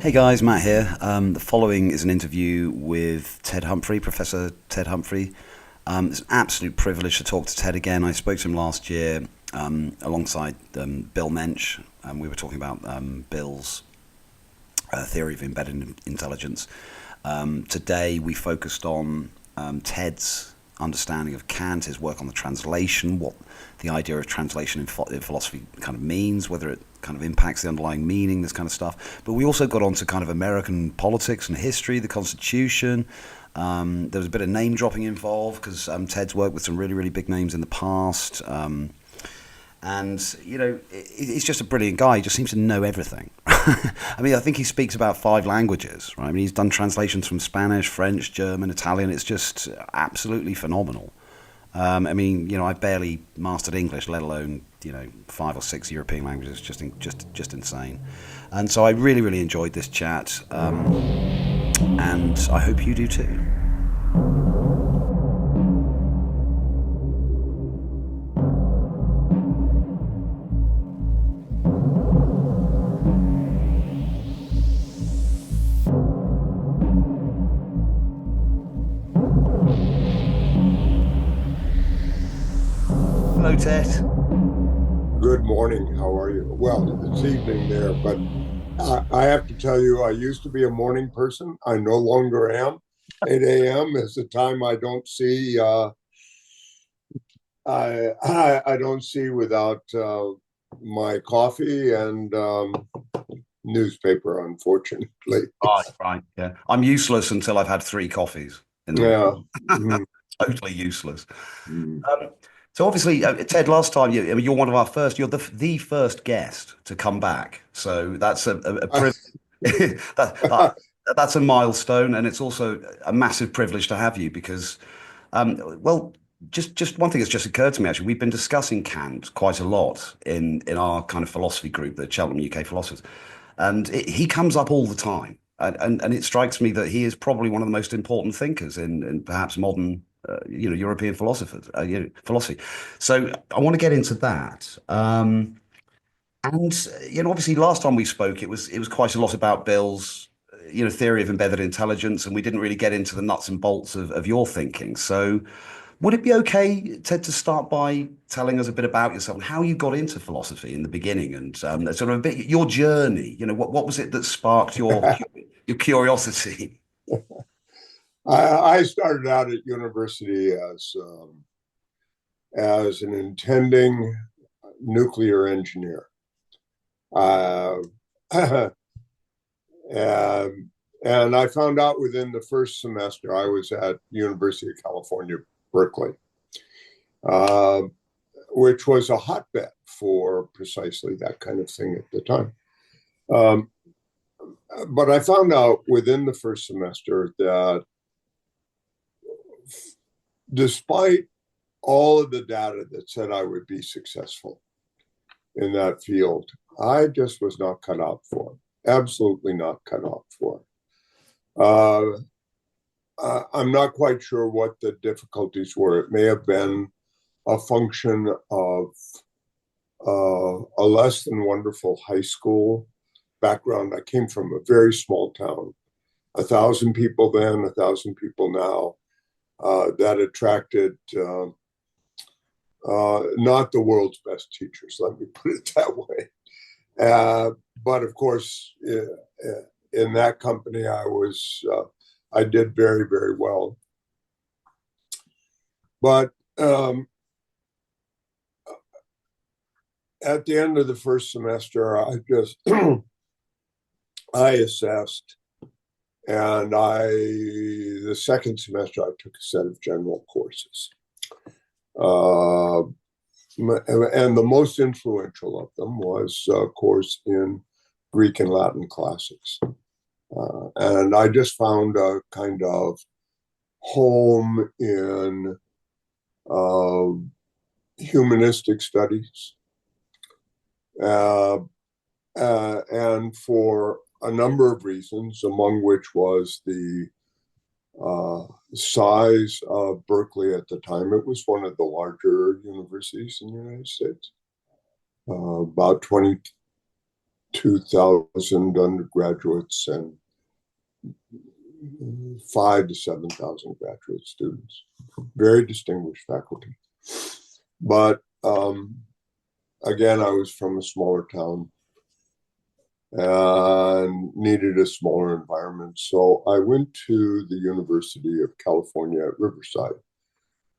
Hey guys, Matt here. The following is an interview with Ted Humphrey, Professor Ted Humphrey. It's an absolute privilege to talk to Ted again. I spoke to him last year alongside Bill Mensch. We were talking about Bill's theory of embedded intelligence. Today we focused on Ted's understanding of Kant, his work on the translation, what the idea of translation in philosophy kind of means, whether it kind of impacts the underlying meaning, this kind of stuff. But we also got onto kind of American politics and history, the Constitution. There was a bit of name dropping involved because Ted's worked with some really, really big names in the past. And, you know, he's just a brilliant guy. He just seems to know everything. I mean, I think he speaks about 5 languages, right? I mean, he's done translations from Spanish, French, German, Italian. It's just absolutely phenomenal. I mean, you know, I've barely mastered English, let alone, you know, 5 or 6 European languages. Just insane. And so I really, really enjoyed this chat. And I hope you do too. Hello, Ted. Good morning. How are you? Well, it's evening there, but I have to tell you, I used to be a morning person. I no longer am. 8 a.m. is the time I don't see. I don't see without my coffee and newspaper, unfortunately. Right. Yeah. I'm useless until I've had 3 coffees. Yeah. Totally useless. Mm. So obviously, Ted, last time you're one of our first. You're the first guest to come back. So that's a privilege. That's a milestone, and it's also a massive privilege to have you because, well, just one thing that's just occurred to me actually. We've been discussing Kant quite a lot in our kind of philosophy group, the Cheltenham UK philosophers, and he comes up all the time. And it strikes me that he is probably one of the most important thinkers in perhaps modern European philosophy. So I want to get into that. And obviously, last time we spoke, it was quite a lot about Bill's theory of embedded intelligence, and we didn't really get into the nuts and bolts of your thinking. So would it be okay, Ted, to start by telling us a bit about yourself and how you got into philosophy in the beginning, and sort of a bit your journey? What was it that sparked your curiosity? I started out at university as an intending nuclear engineer. And I found out within the first semester I was at University of California, Berkeley, which was a hotbed for precisely that kind of thing at the time. But I found out within the first semester that despite all of the data that said I would be successful in that field, I just was not cut out for it. Absolutely not cut out for it. I'm not quite sure what the difficulties were. It may have been a function of a less than wonderful high school background. I came from a very small town, 1,000 people then, 1,000 people now. That attracted not the world's best teachers, let me put it that way. But of course, in that company, I did very, very well. But at the end of the first semester, I assessed. And the second semester, I took a set of general courses. And the most influential of them was a course in Greek and Latin classics. And I just found a kind of home in humanistic studies. And for a number of reasons, among which was the size of Berkeley at the time. It was one of the larger universities in the United States, about 2,000 undergraduates and 5,000 to 7,000 graduate students. Very distinguished faculty. But again, I was from a smaller town and needed a smaller environment. So I went to the University of California at Riverside,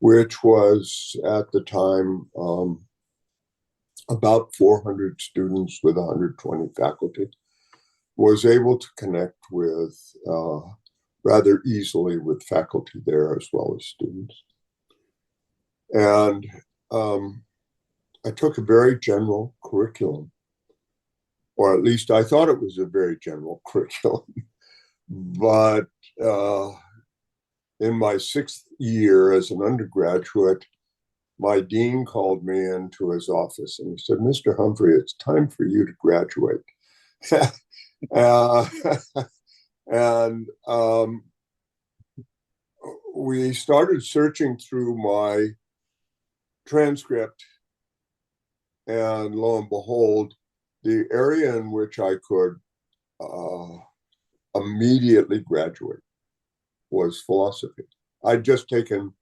which was at the time about 400 students with 120 faculty, was able to connect with rather easily with faculty there as well as students. And I took a very general curriculum, or at least I thought it was a very general curriculum. But in my 6th year as an undergraduate, my dean called me into his office and he said, "Mr. Humphrey, it's time for you to graduate." And we started searching through my transcript, and lo and behold, the area in which I could immediately graduate was philosophy. I'd taken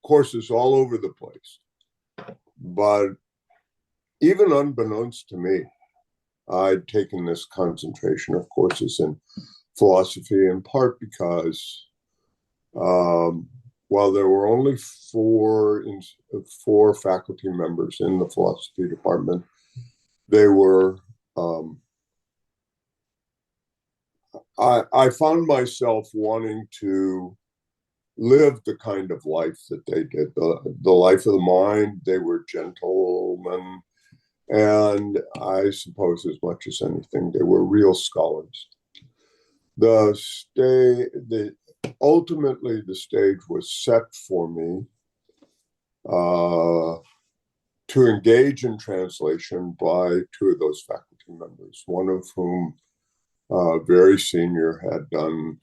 courses all over the place, but even unbeknownst to me, I'd taken this concentration of courses in philosophy, in part because while there were only four faculty members in the philosophy department, they were I found myself wanting to live the kind of life that they did, the life of the mind. They were gentlemen, and I suppose as much as anything, they were real scholars. Ultimately, the stage was set for me to engage in translation by 2 of those faculty members, one of whom, very senior, had done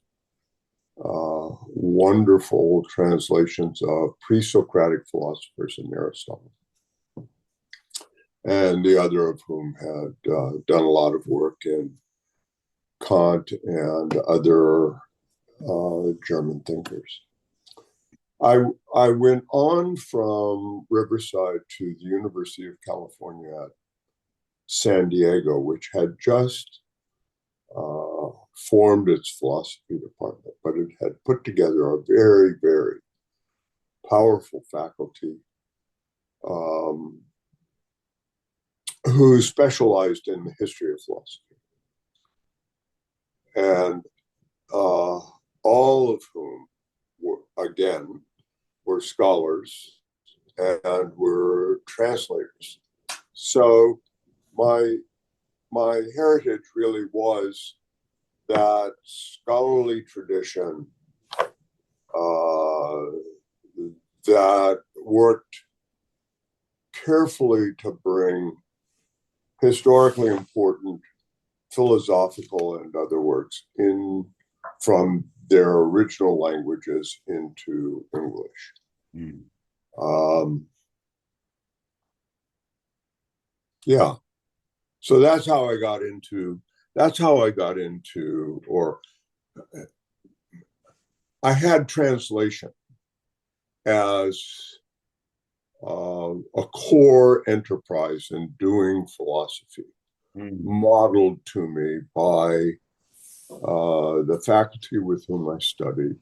wonderful translations of pre-Socratic philosophers in Aristotle, and the other of whom had done a lot of work in Kant and other German thinkers. I went on from Riverside to the University of California at San Diego, which had just formed its philosophy department, but it had put together a very, very powerful faculty who specialized in the history of philosophy. And all of whom were scholars and were translators. So my heritage really was that scholarly tradition that worked carefully to bring historically important philosophical and other works in from their original languages into English. Yeah. So that's how I got into, or I had translation as a core enterprise in doing philosophy, modeled to me by the faculty with whom I studied.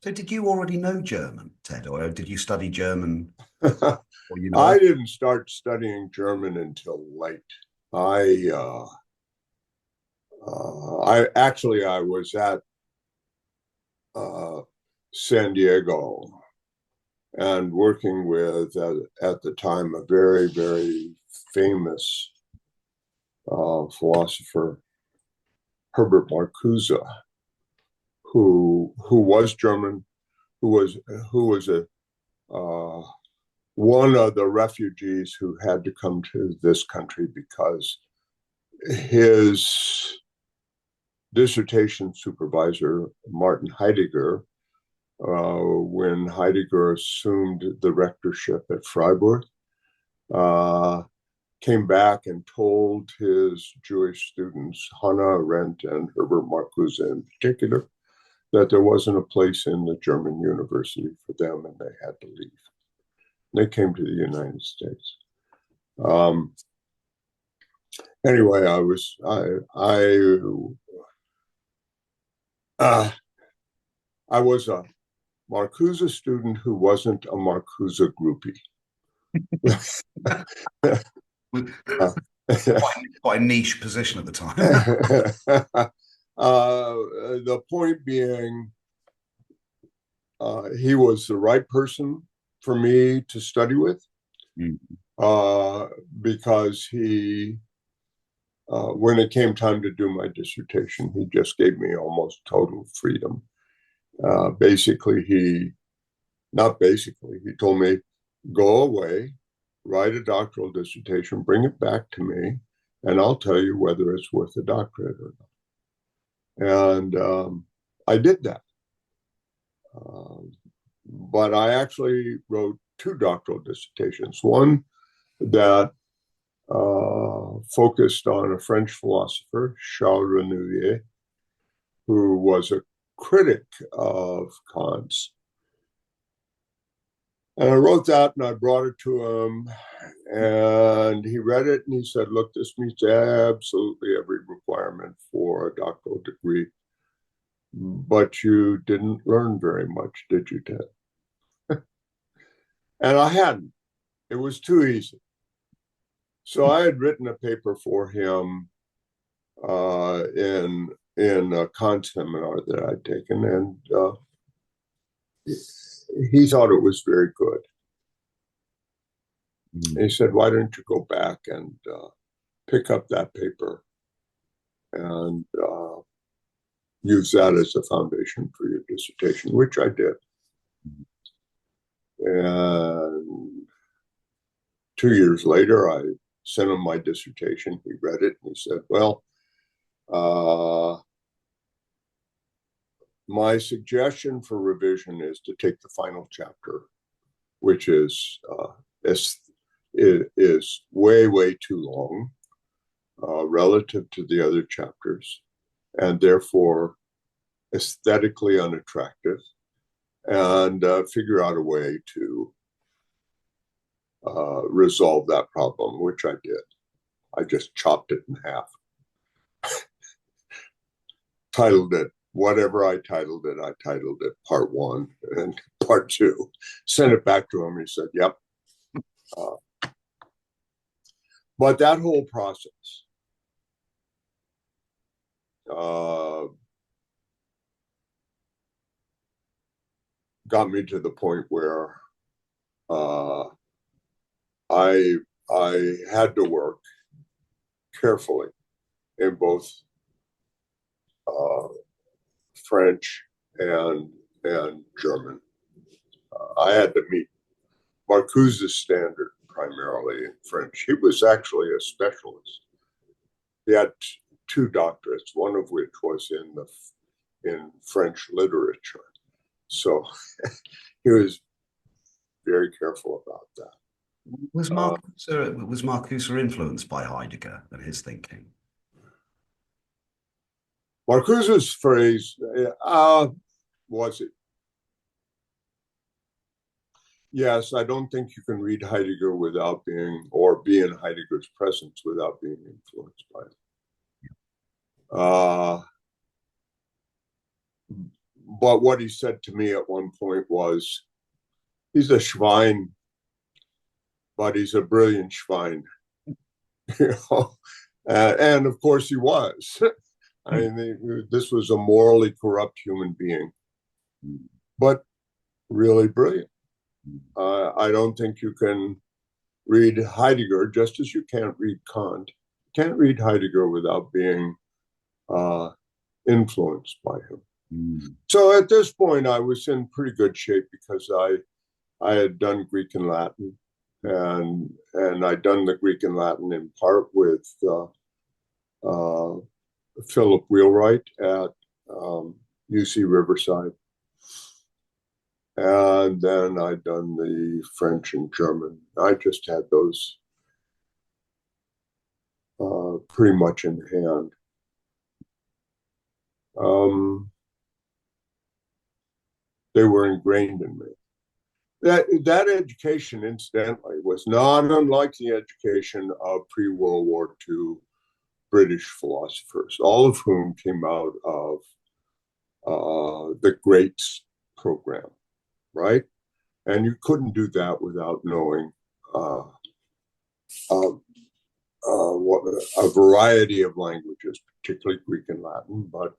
So did you already know German, Ted, or did you study German? I didn't start studying German until late. I was at San Diego and working with, at the time, a very, very famous philosopher, Herbert Marcuse, who was German, who was one of the refugees who had to come to this country because his dissertation supervisor, Martin Heidegger, when Heidegger assumed the rectorship at Freiburg, came back and told his Jewish students, Hannah Arendt and Herbert Marcuse in particular, that there wasn't a place in the German university for them and they had to leave. They came to the United States. Anyway, I was a Marcuse student who wasn't a Marcuse groupie. Quite a niche position at the time. The point being, he was the right person for me to study with, because he, when it came time to do my dissertation, he just gave me almost total freedom. He told me, go away, write a doctoral dissertation, bring it back to me, and I'll tell you whether it's worth a doctorate or not. And I did that. But I actually wrote 2 doctoral dissertations. One that focused on a French philosopher, Charles Renouvier, who was a critic of Kant's. And I wrote that and I brought it to him, and he read it and he said, look, this meets absolutely every requirement for a doctoral degree, but you didn't learn very much, did you, Ted? And I hadn't. It was too easy. So I had written a paper for him in a Kant seminar that I'd taken, and he thought it was very good. He said, why don't you go back and pick up that paper and use that as a foundation for your dissertation, which I did. And 2 years later, I sent him my dissertation. He read it and he said, well, my suggestion for revision is to take the final chapter, which is way, way too long relative to the other chapters, and therefore aesthetically unattractive, and figure out a way to resolve that problem, which I did. I just chopped it in half. Titled it whatever I titled it Part 1 and Part 2. Sent it back to him. He said, yep. But that whole process got me to the point where I had to work carefully in both French and German. I had to meet Marcuse's standard primarily in French. He was actually a specialist. He had 2 doctorates, one of which was in French literature. So he was very careful about that. Was Marcuse influenced by Heidegger and his thinking? Marcuse's phrase, was it? Yes, I don't think you can read Heidegger without be in Heidegger's presence without being influenced by it. But what he said to me at one point was, he's a Schwein, but he's a brilliant Schwein. And of course he was. I mean, this was a morally corrupt human being, but really brilliant. I don't think you can read Heidegger, just as you can't read Kant. You can't read Heidegger without being influenced by him. So at this point, I was in pretty good shape because I had done Greek and Latin, and I'd done the Greek and Latin in part with Philip Wheelwright at UC Riverside. And then I'd done the French and German. I just had those pretty much in hand. They were ingrained in me. That education, incidentally, was not unlike the education of pre-World War II British philosophers, all of whom came out of the Greats program, right? And you couldn't do that without knowing a variety of languages, particularly Greek and Latin, but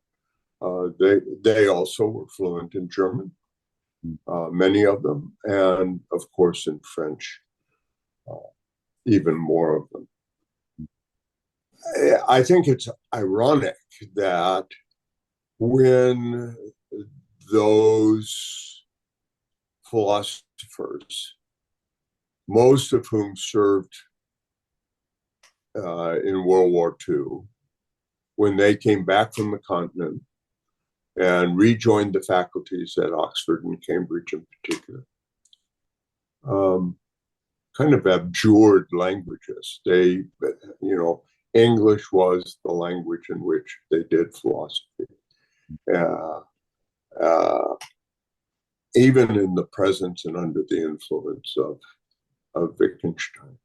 they also were fluent in German, many of them, and of course in French, even more of them. I think it's ironic that when those philosophers, most of whom served in World War II, when they came back from the continent and rejoined the faculties at Oxford and Cambridge in particular, kind of abjured languages. They, English was the language in which they did philosophy. Even in the presence and under the influence of Wittgenstein.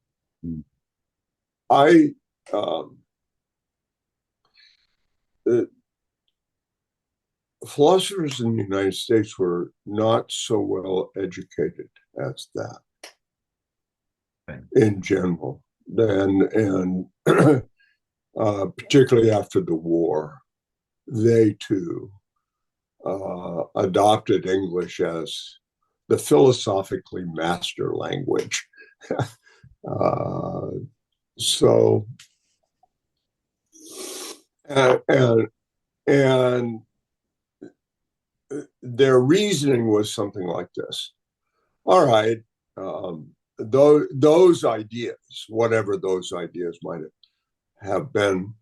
Philosophers in the United States were not so well educated as that, in general, and particularly after the war, they too adopted English as the philosophically master language. So, and their reasoning was something like this. All right, those ideas, whatever those ideas might have been,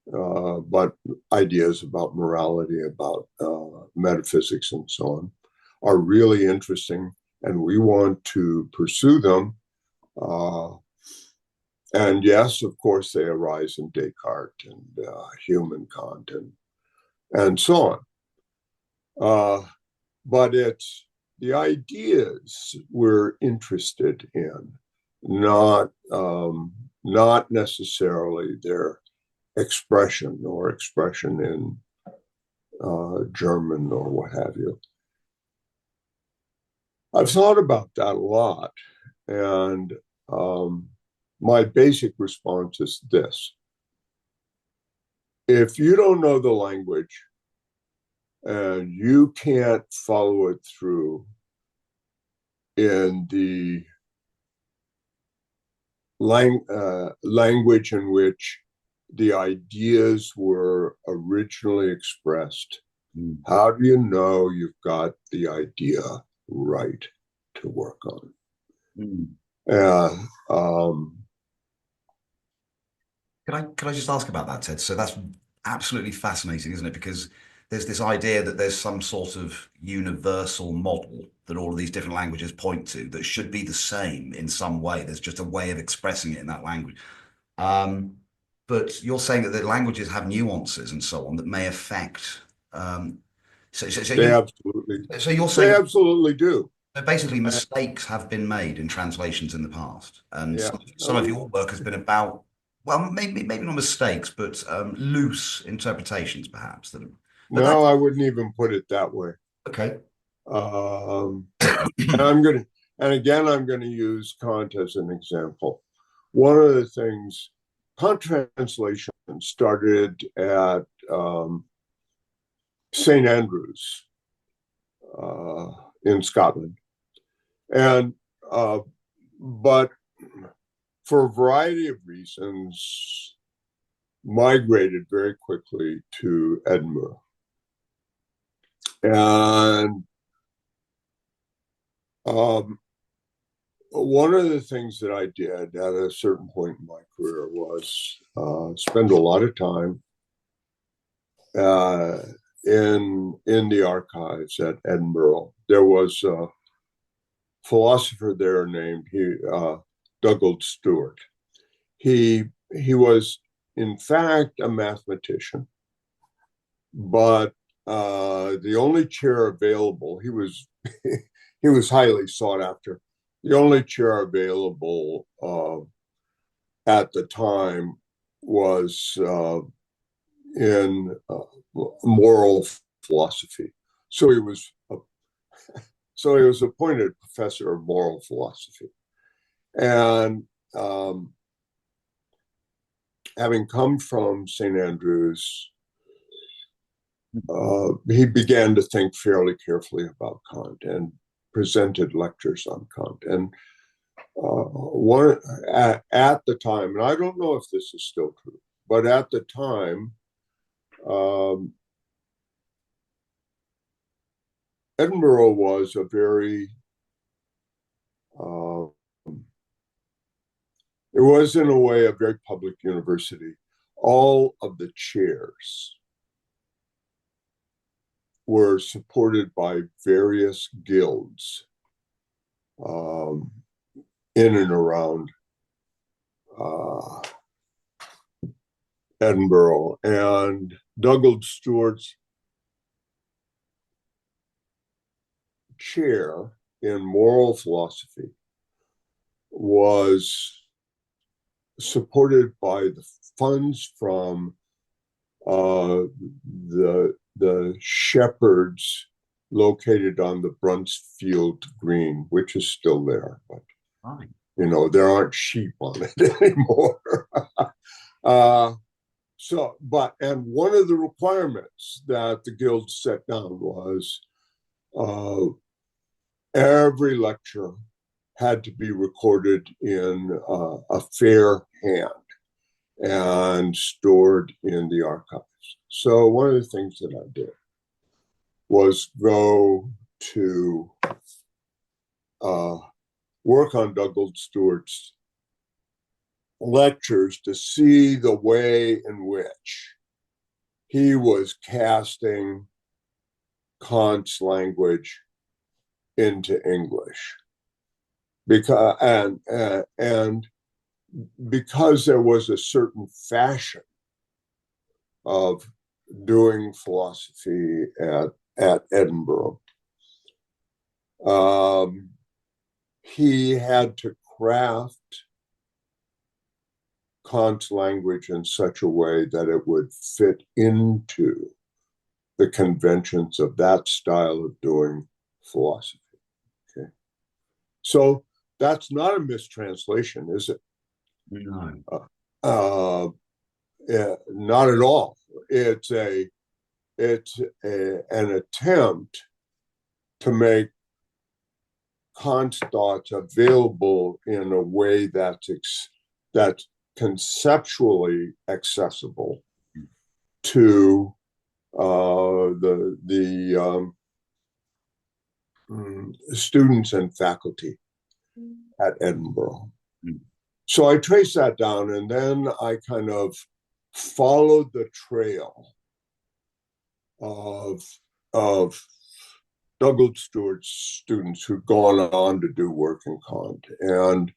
but ideas about morality, about metaphysics and so on, are really interesting, and we want to pursue them. And yes, of course, they arise in Descartes and Hume and Kant and so on. But it's the ideas we're interested in, not necessarily their expression in German or what have you. I've thought about that a lot, and my basic response is this. If you don't know the language and you can't follow it through in the language in which the ideas were originally expressed, how do you know you've got the idea right to work on? Could I just ask about that, Ted? So that's absolutely fascinating, isn't it? Because there's this idea that there's some sort of universal model that all of these different languages point to that should be the same in some way. There's just a way of expressing it in that language. But you're saying that the languages have nuances and so on that may affect. They absolutely. So you're saying they absolutely do. So basically, mistakes have been made in translations in the past, and some of your work has been about, well, maybe not mistakes, but loose interpretations, perhaps. No, I wouldn't even put it that way. Okay. And I'm going to use Kant as an example. One of the things, Kant translation started at St. Andrews in Scotland. And but for a variety of reasons, migrated very quickly to Edinburgh. And one of the things that I did at a certain point in my career was spend a lot of time in the archives at Edinburgh. There was a philosopher there named Douglas Stewart. He was in fact a mathematician, but the only chair available, he was he was highly sought after. The only chair available at the time was in moral philosophy. So he was appointed professor of moral philosophy, and having come from St. Andrews, he began to think fairly carefully about Kant and presented lectures on Kant. And one at the time, and I don't know if this is still true, but at the time, Edinburgh was a very, it was in a way a very public university. All of the chairs were supported by various guilds in and around Edinburgh. And Douglas Stewart's chair in moral philosophy was supported by the funds from the shepherds located on the Bruntsfield Green, which is still there, but there aren't sheep on it anymore. And one of the requirements that the guild set down was every lecture had to be recorded in a fair hand and stored in the archives. So one of the things that I did was go to work on Douglas Stewart's lectures to see the way in which he was casting Kant's language into English, because there was a certain fashion of doing philosophy at Edinburgh. He had to craft Kant's language in such a way that it would fit into the conventions of that style of doing philosophy. Okay, so that's not a mistranslation, is it? No. Not at all. It's an attempt to make Kant's thoughts available in a way that's conceptually accessible to the students and faculty at Edinburgh. So I traced that down, and then I kind of followed the trail of Douglas Stewart's students who'd gone on to do work in Kant, and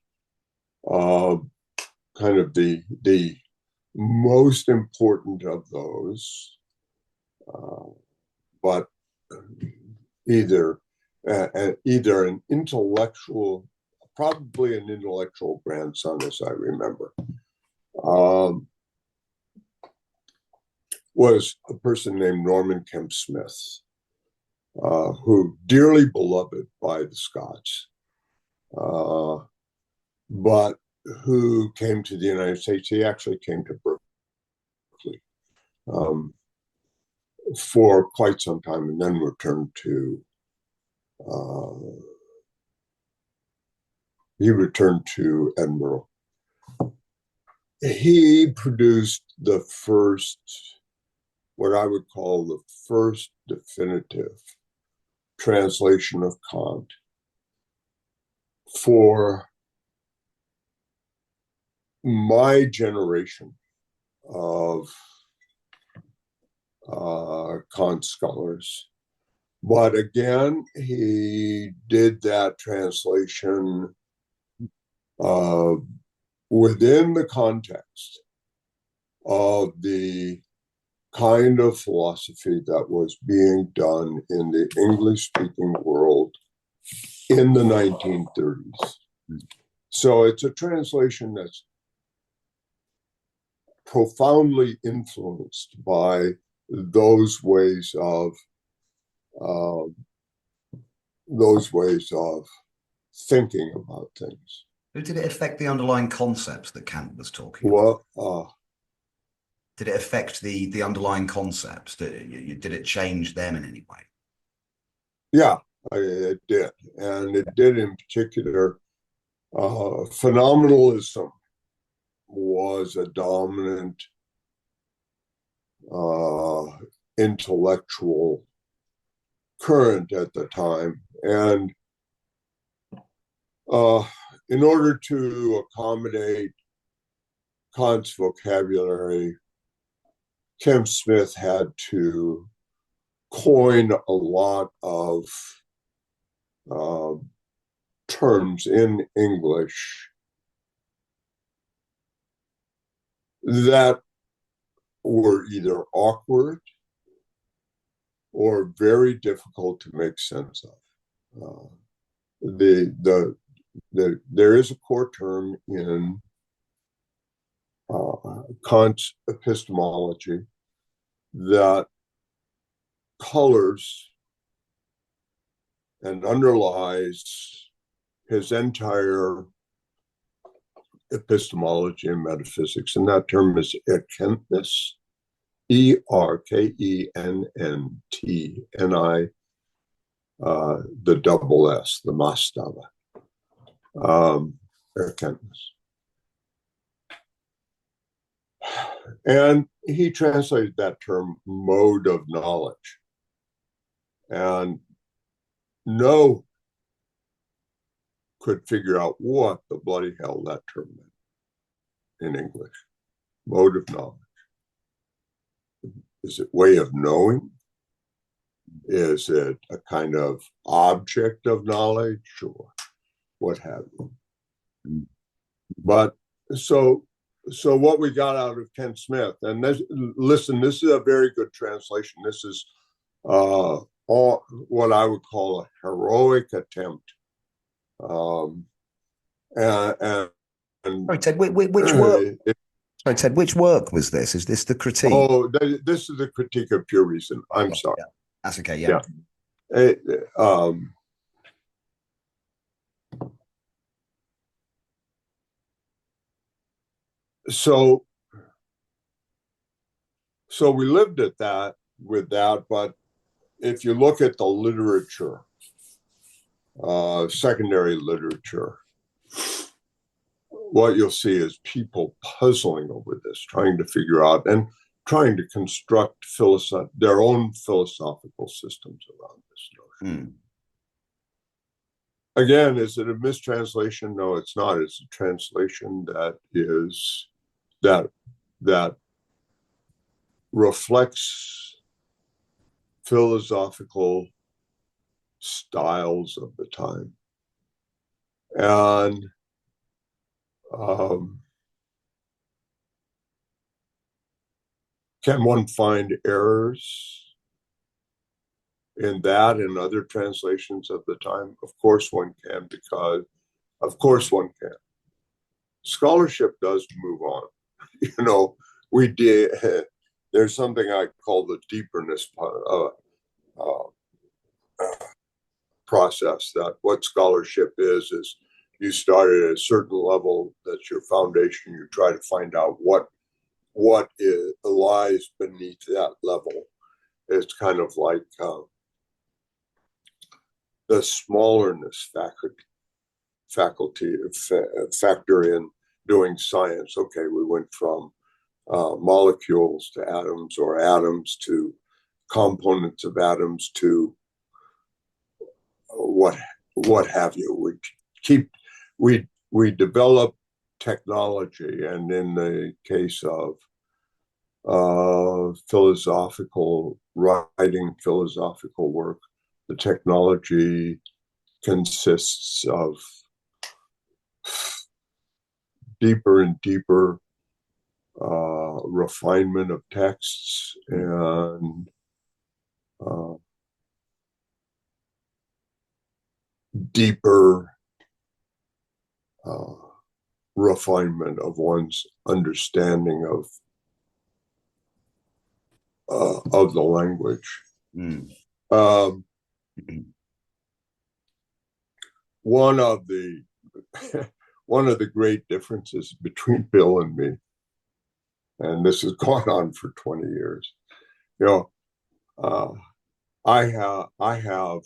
kind of the most important of those, but either an intellectual, probably an intellectual grandson, as I remember, was a person named Norman Kemp Smith, who dearly beloved by the Scots, but who came to the United States. He actually came to Berkeley for quite some time, and then returned to Edinburgh. He produced the first, what I would call the first definitive translation of Kant for my generation of Kant scholars. But again, he did that translation within the context of the kind of philosophy that was being done in the English-speaking world in the 1930s. So it's a translation that's profoundly influenced by those ways of thinking about things. Did it affect the underlying concepts that Kant was talking about? Did it affect the underlying concepts? Did it change them in any way? Yeah, it did. And it did in particular. Phenomenalism was a dominant intellectual current at the time. And in order to accommodate Kant's vocabulary, Kim Smith had to coin a lot of terms in English that were either awkward or very difficult to make sense of. There is a core term in Kant's epistemology that colors and underlies his entire epistemology and metaphysics, and that term is erkenntnis, Erkenntni, the double S, the mastava, erkenntnis. And he translated that term mode of knowledge. And no could figure out what the bloody hell that term meant in English. Mode of knowledge. Is it way of knowing? Is it a kind of object of knowledge or what have you? But so what we got out of Ken Smith, and listen, this is a very good translation. This is all what I would call a heroic attempt. Sorry, Ted, which work? Sorry, Ted, which work was this? Is this the critique? Oh, this is the critique of pure reason. I'm sorry. Yeah. That's okay. Yeah. So we lived at that with that, but if you look at the literature, secondary literature, what you'll see is people puzzling over this, trying to figure out and trying to construct their own philosophical systems around this notion. Again, is it a mistranslation? No, it's not. It's a translation that reflects philosophical styles of the time. And can one find errors in that and other translations of the time? Of course one can, because of course one can. Scholarship does move on. We did. There's something I call the deeperness process, that what scholarship is you start at a certain level, that's your foundation. You try to find out what lies beneath that level. It's kind of like the smallerness factor in doing science. Okay, we went from molecules to atoms, or atoms to components of atoms, to what have you. We develop technology, and in the case of philosophical writing, philosophical work, the technology consists of deeper and deeper refinement of texts, and deeper refinement of one's understanding of the language. One of the great differences between Bill and me, and this has gone on for 20 years, I have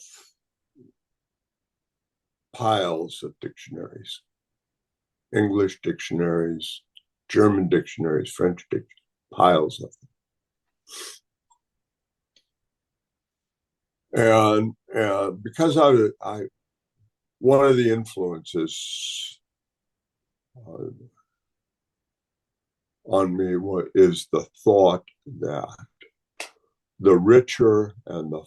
piles of dictionaries, English dictionaries, German dictionaries, French dictionaries, piles of them. And because I one of the influences on me is the thought that the richer and the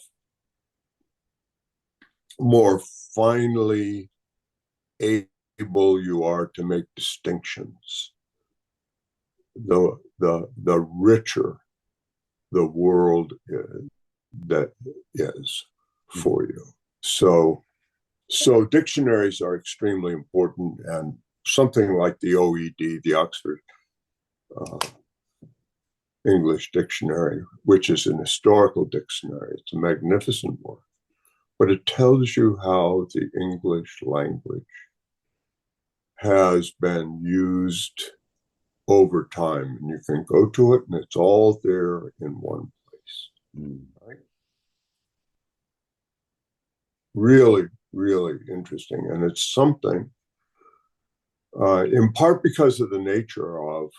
more finely able you are to make distinctions, the richer the world that is for you. So dictionaries are extremely important, and something like the OED, the Oxford English Dictionary, which is an historical dictionary, it's a magnificent work, but it tells you how the English language has been used over time, and you can go to it and it's all there in one place. Right? Really, really interesting. And it's something, in part because of the nature of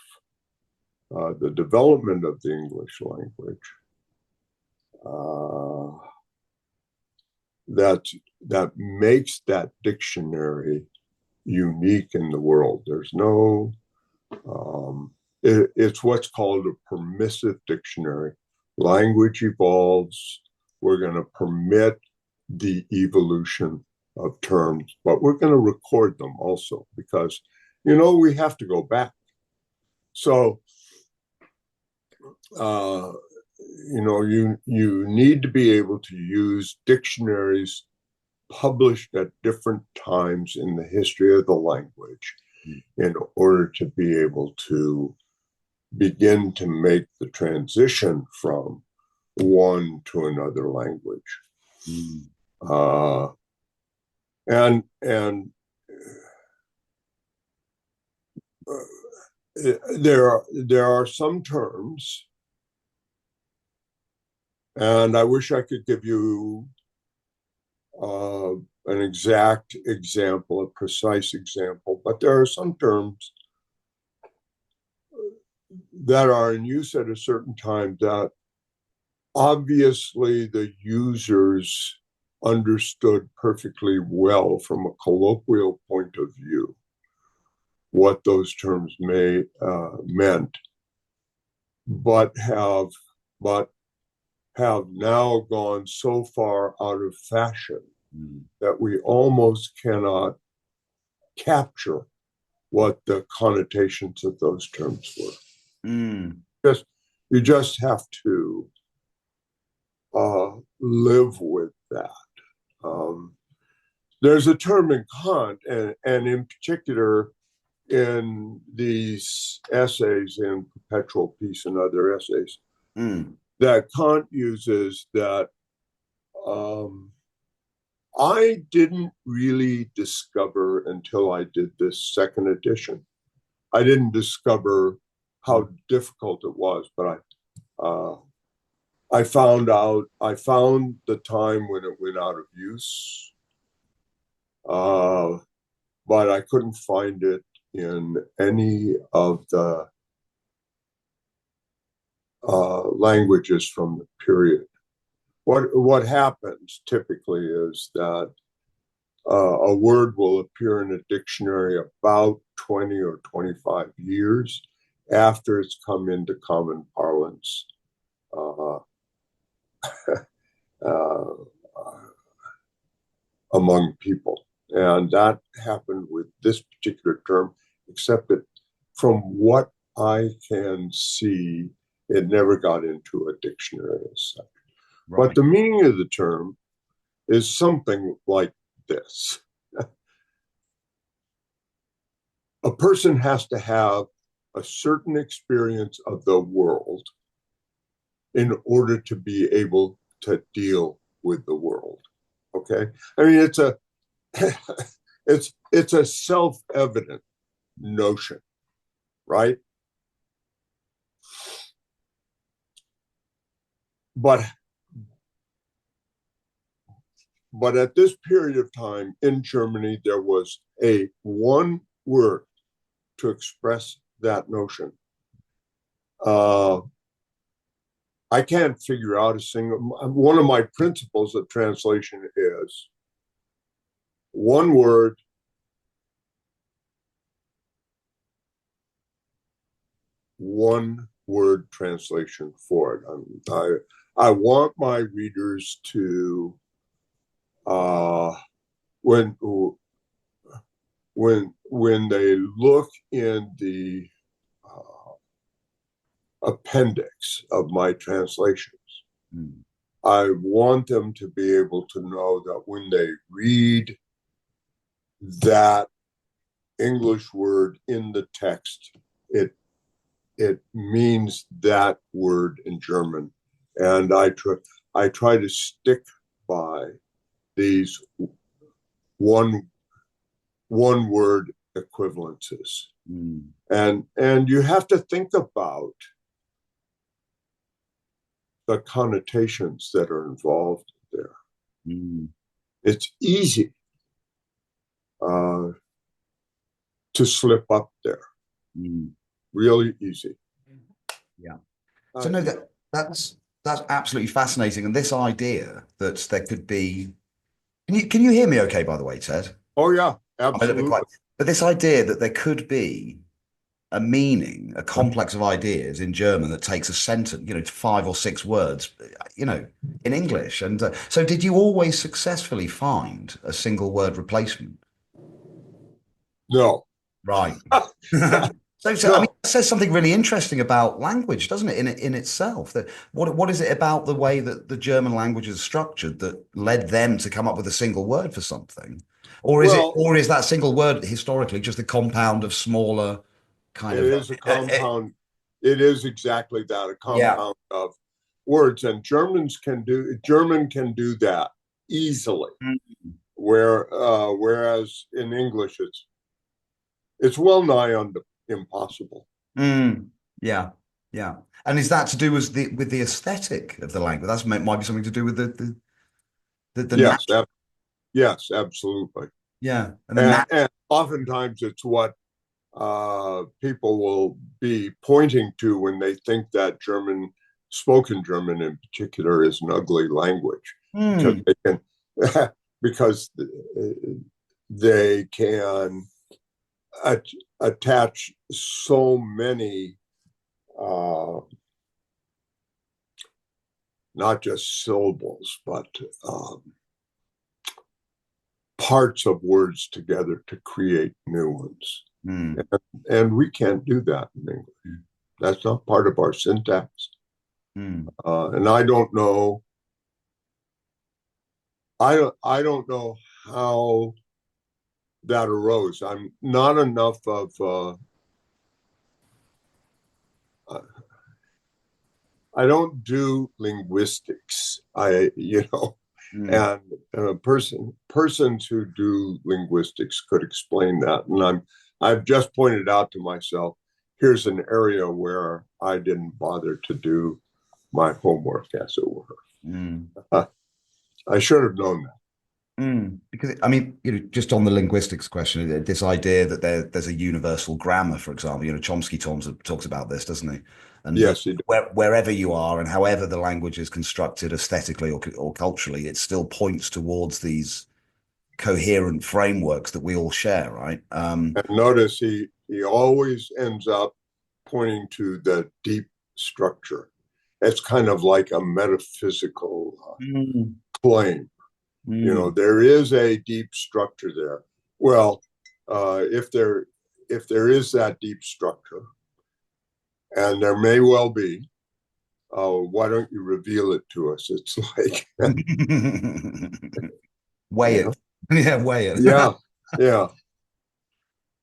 the development of the English language, that makes that dictionary unique in the world. There's no, it's what's called a permissive dictionary. Language evolves. We're going to permit the evolution of terms, but we're going to record them also because, we have to go back. So, you need to be able to use dictionaries published at different times in the history of the language in order to be able to begin to make the transition from one to another language. And there are some terms, and I wish I could give you an exact example, a precise example, but there are some terms that are in use at a certain time that obviously the users understood perfectly well from a colloquial point of view what those terms meant, but have now gone so far out of fashion that we almost cannot capture what the connotations of those terms were. You just have to live with that. There's a term in Kant, and in particular in these essays in Perpetual Peace and other essays, that Kant uses that I didn't really discover until I did this second edition. I didn't discover how difficult it was, but I found the time when it went out of use, but I couldn't find it in any of the languages from the period. What happens typically is that a word will appear in a dictionary about 20 or 25 years after it's come into common parlance among people. And that happened with this particular term, except that from what I can see it never got into a dictionary as such. Right. But the meaning of the term is something like this. A person has to have a certain experience of the world in order to be able to deal with the world. Okay? I mean, it's a it's a self-evident notion, right? But at this period of time in Germany, there was a one word to express that notion. I can't figure out a single. One of my principles of translation is one word, one word translation for it. I want my readers to when they look in the appendix of my translations, I want them to be able to know that when they read that English word in the text, it means that word in German. And I try to stick by these one word equivalences. And you have to think about the connotations that are involved there. It's easy to slip up there. Really easy. Yeah. So no, that's absolutely fascinating. And this idea that there could be, can you hear me okay, by the way, Ted? Oh yeah, absolutely. But this idea that there could be a meaning, a complex of ideas in German that takes a sentence, 5 or 6 words, in English. And so did you always successfully find a single word replacement? No. Right. So No. I mean, that says something really interesting about language, doesn't it, in itself? That what is it about the way that the German language is structured that led them to come up with a single word for something? Or is that single word historically just a compound of smaller kind it of is a compound. It is exactly that, a compound of words. And German can do that easily. Whereas in English it's well nigh impossible. Yeah. And is that to do with the aesthetic of the language? That might be something to do with the yes, absolutely. Yeah. And oftentimes it's what people will be pointing to when they think that spoken German in particular is an ugly language, because they can because they can attach so many not just syllables but parts of words together to create new ones. And we can't do that in English. That's not part of our syntax. And I don't know how that arose. I'm not enough of I don't do linguistics. And persons who do linguistics could explain that. And I've just pointed out to myself, here's an area where I didn't bother to do my homework, as it were. I should have known that. Because I mean, just on the linguistics question, this idea that there's a universal grammar, for example, Chomsky talks about this, doesn't he? And yes, wherever you are and however the language is constructed aesthetically or culturally, it still points towards these coherent frameworks that we all share, right? And notice he always ends up pointing to the deep structure. It's kind of like a metaphysical claim. There is a deep structure there. Well, if there is that deep structure, and there may well be. Why don't you reveal it to us? It's like, weigh it. Yeah, weigh it. yeah, yeah.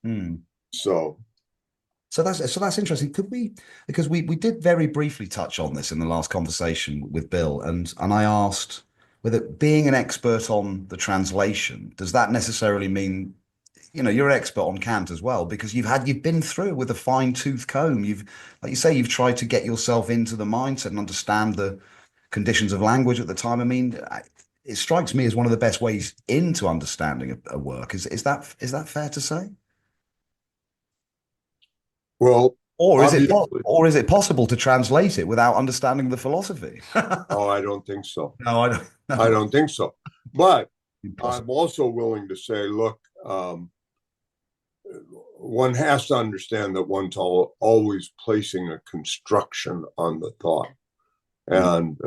Hmm. So So that's interesting. Could we, because we did very briefly touch on this in the last conversation with Bill, and I asked whether being an expert on the translation, does that necessarily mean, you're an expert on Kant as well, because you've been through with a fine-tooth comb. Like you say, you've tried to get yourself into the mindset and understand the conditions of language at the time. I mean, it strikes me as one of the best ways into understanding a work. Is that fair to say? well, obviously, Or is it possible to translate it without understanding the philosophy? oh, I don't think so. No, I don't. I No, don't think so. But impossible. I'm also willing to say, look, one has to understand that one's always placing a construction on the thought, and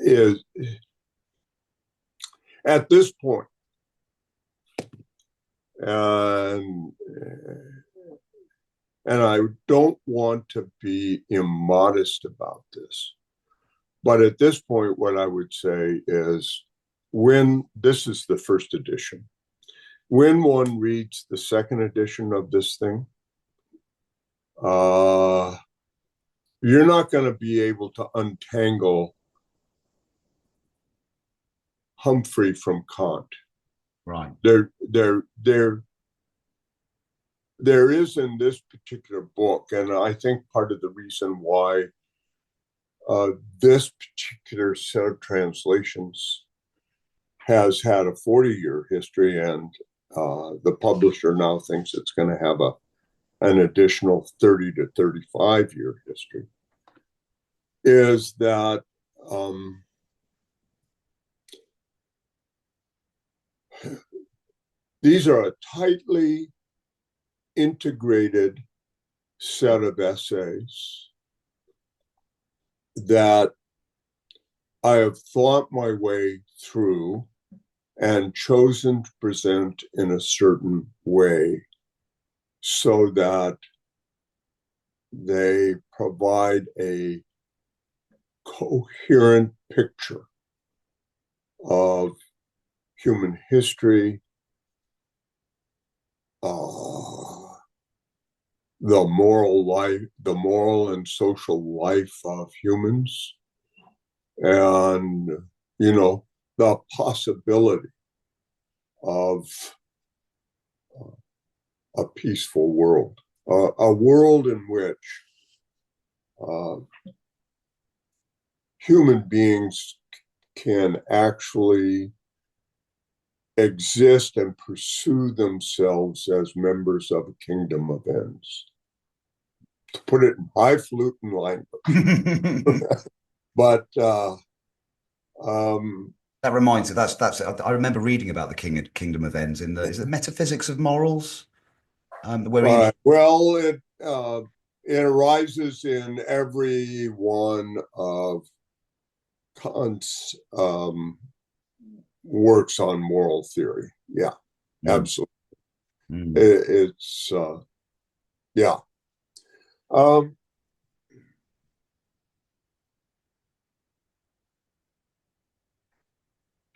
is at this point, and and I don't want to be immodest about this, but at this point, what I would say is, when this is the first edition, when one reads the second edition of this thing, uh, you're not going to be able to untangle Humphrey from Kant. Right. There is in this particular book, and I think part of the reason why this particular set of translations has had a 40-year history, and the publisher now thinks it's going to have an additional 30 to 35-year history, is that these are a tightly integrated set of essays that I have thought my way through and chosen to present in a certain way so that they provide a coherent picture of human history, the moral life, the moral and social life of humans, and the possibility of a peaceful world, a world in which human beings can actually exist and pursue themselves as members of a kingdom of ends. To put it in highfalutin language, but That reminds me. I remember reading about the kingdom of ends in is it Metaphysics of Morals, where he. Well, it arises in every one of Kant's works on moral theory. Yeah, absolutely. It's yeah.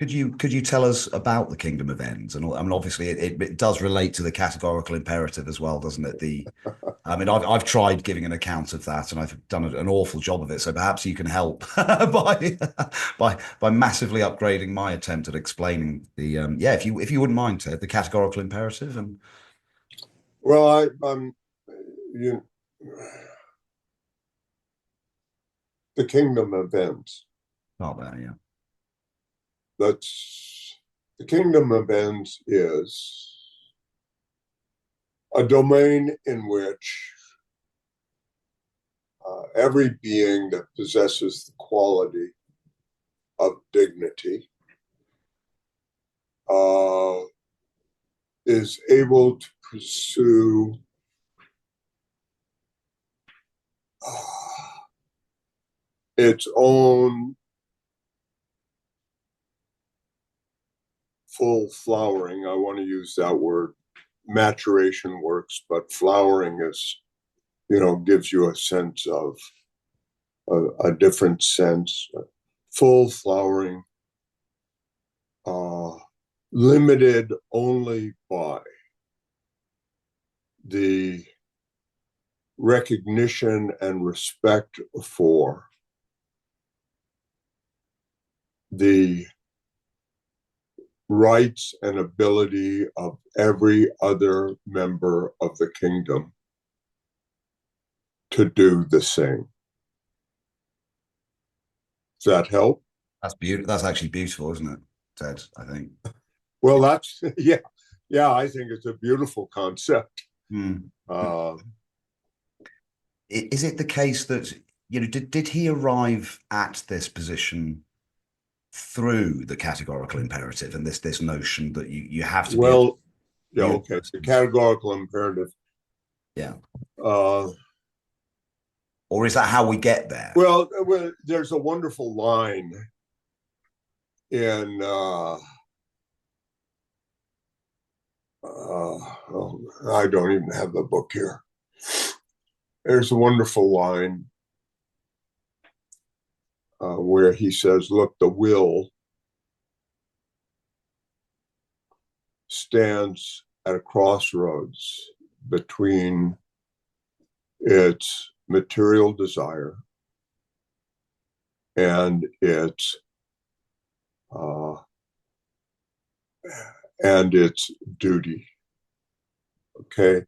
Could you tell us about the kingdom of ends? And I mean, obviously, it does relate to the categorical imperative as well, doesn't it? I mean, I've tried giving an account of that, and I've done an awful job of it. So perhaps you can help by massively upgrading my attempt at explaining the yeah, if you wouldn't mind, Ted, the categorical imperative and. Well, you, the kingdom of ends. Oh, there, yeah. That's the kingdom of ends is a domain in which every being that possesses the quality of dignity is able to pursue its own full flowering. I want to use that word. Maturation works, but flowering is gives you a sense of a different sense, full flowering, limited only by the recognition and respect for the rights and ability of every other member of the kingdom to do the same. Does that help? That's beautiful. That's actually beautiful, isn't it, Ted? I think. Well, that's yeah. I think it's a beautiful concept. Is it the case that did he arrive at this position through the categorical imperative and this notion that you have to be okay, the categorical imperative, or is that how we get there? Well, there's a wonderful line in I don't even have the book here. There's a wonderful line where he says, look, the will stands at a crossroads between its material desire and its duty. Okay.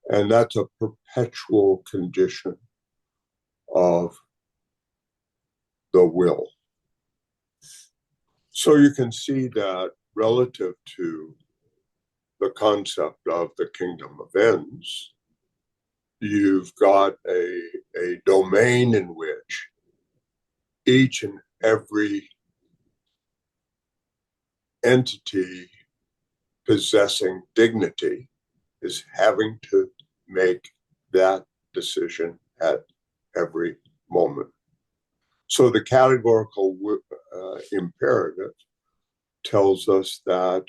And that's a perpetual condition of the will. So you can see that relative to the concept of the kingdom of ends, you've got a domain in which each and every entity possessing dignity is having to make that decision at every moment. So the categorical imperative tells us that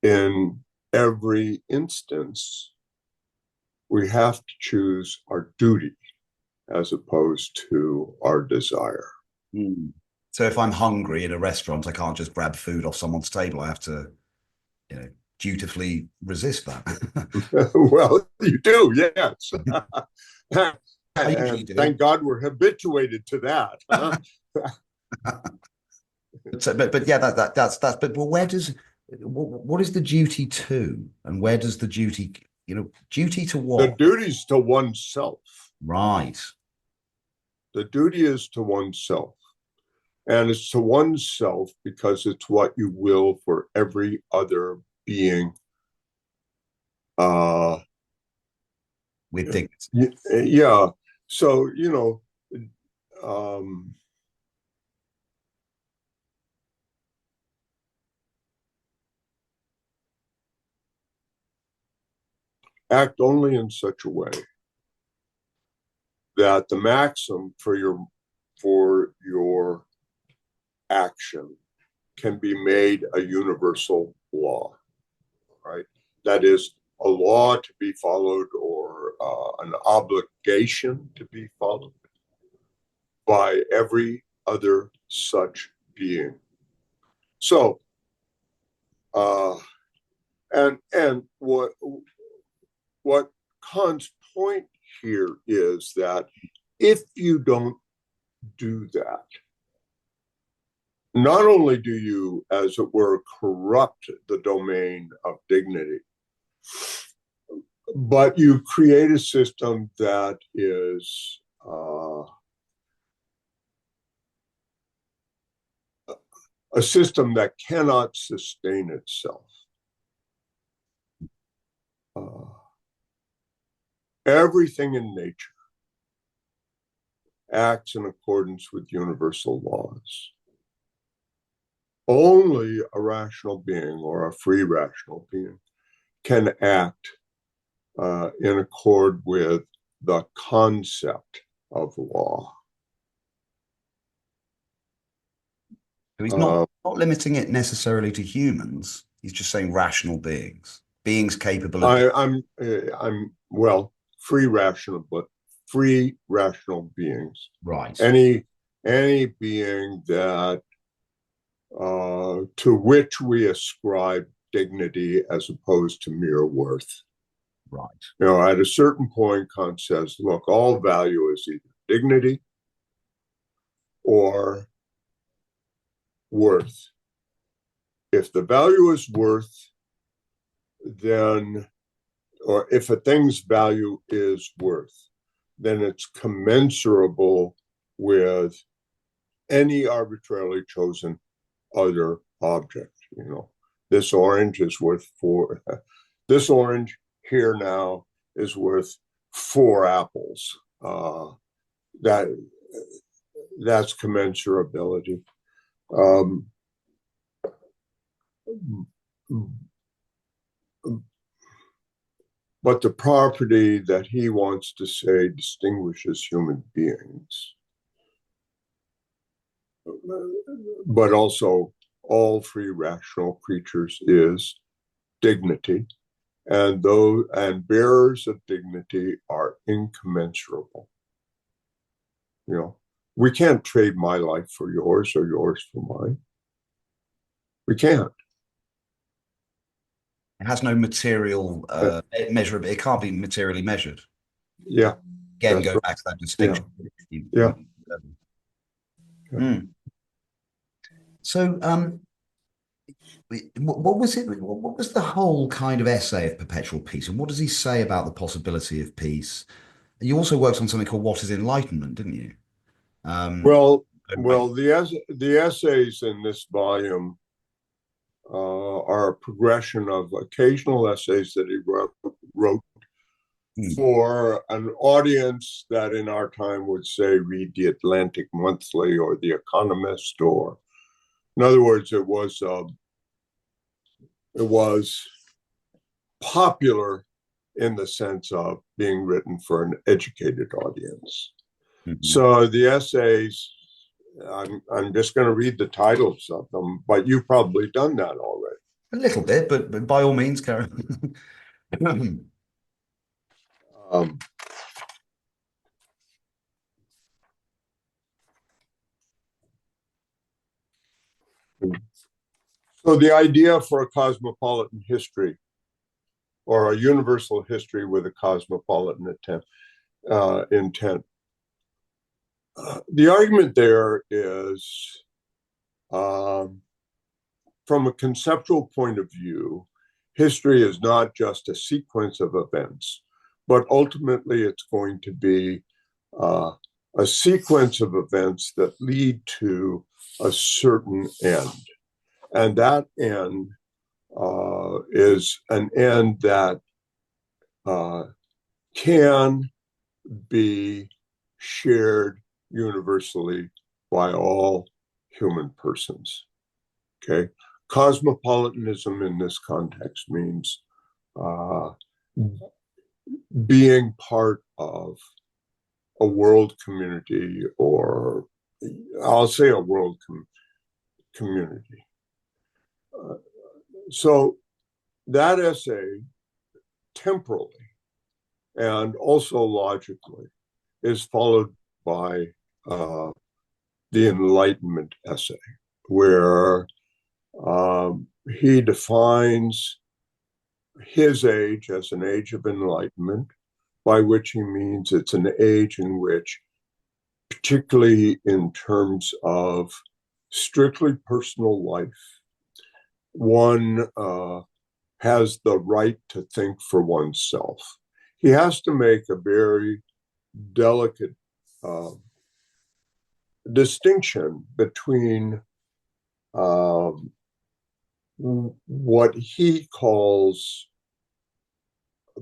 in every instance, we have to choose our duty as opposed to our desire. So if I'm hungry in a restaurant, I can't just grab food off someone's table. I have to, dutifully resist that. Well, you do, yes. I usually do. Thank God we're habituated to that. Huh? but yeah, that's but what is the duty to, and where does the duty duty to what? The duty's to oneself. Right. The duty is to oneself. And it's to oneself because it's what you will for every other being. With dignity. Yeah. So, act only in such a way that the maxim for your action can be made a universal law, right? That is a law to be followed or an obligation to be followed by every other such being. So, and what Kant's point here is that if you don't do that, not only do you, as it were, corrupt the domain of dignity, but you create a system that is a system that cannot sustain itself. Everything in nature acts in accordance with universal laws. Only a rational being or a free rational being can act in accord with the concept of law. So he's not limiting it necessarily to humans. He's just saying rational beings. beings capable of. I'm well, free rational beings. Right. Any being that to which we ascribe dignity as opposed to mere worth. Right. At a certain point, Kant says, look, all value is either dignity or worth. If the value is worth, then, or if a thing's value is worth, then it's commensurable with any arbitrarily chosen other object. This orange is worth this orange here now is worth 4 apples. That's commensurability. But the property that he wants to say distinguishes human beings, but also all free rational creatures, is dignity. And bearers of dignity are incommensurable. We can't trade my life for yours or yours for mine. We can't. It has no material measure. It can't be materially measured. Yeah. Again, go back to that distinction. Yeah. So, what was it? What was the whole kind of essay of Perpetual Peace, and what does he say about the possibility of peace? You also worked on something called "What is Enlightenment," didn't you? Well, the essays in this volume are a progression of occasional essays that he wrote for an audience that in our time would say read the Atlantic Monthly or the Economist, or in other words, it was popular in the sense of being written for an educated audience. So the essays, I'm just going to read the titles of them, but you've probably done that already. A little bit, but by all means, carry on. So the idea for a cosmopolitan history, or a universal history with a cosmopolitan intent. The argument there is, from a conceptual point of view, history is not just a sequence of events, but ultimately it's going to be a sequence of events that lead to a certain end. And that end is an end that can be shared universally by all human persons. Okay, cosmopolitanism in this context means being part of a world community, or I'll say a world community. So that essay, temporally and also logically, is followed by the Enlightenment essay, where he defines his age as an age of enlightenment, by which he means it's an age in which, particularly in terms of strictly personal life, one has the right to think for oneself. He has to make a very delicate distinction between what he calls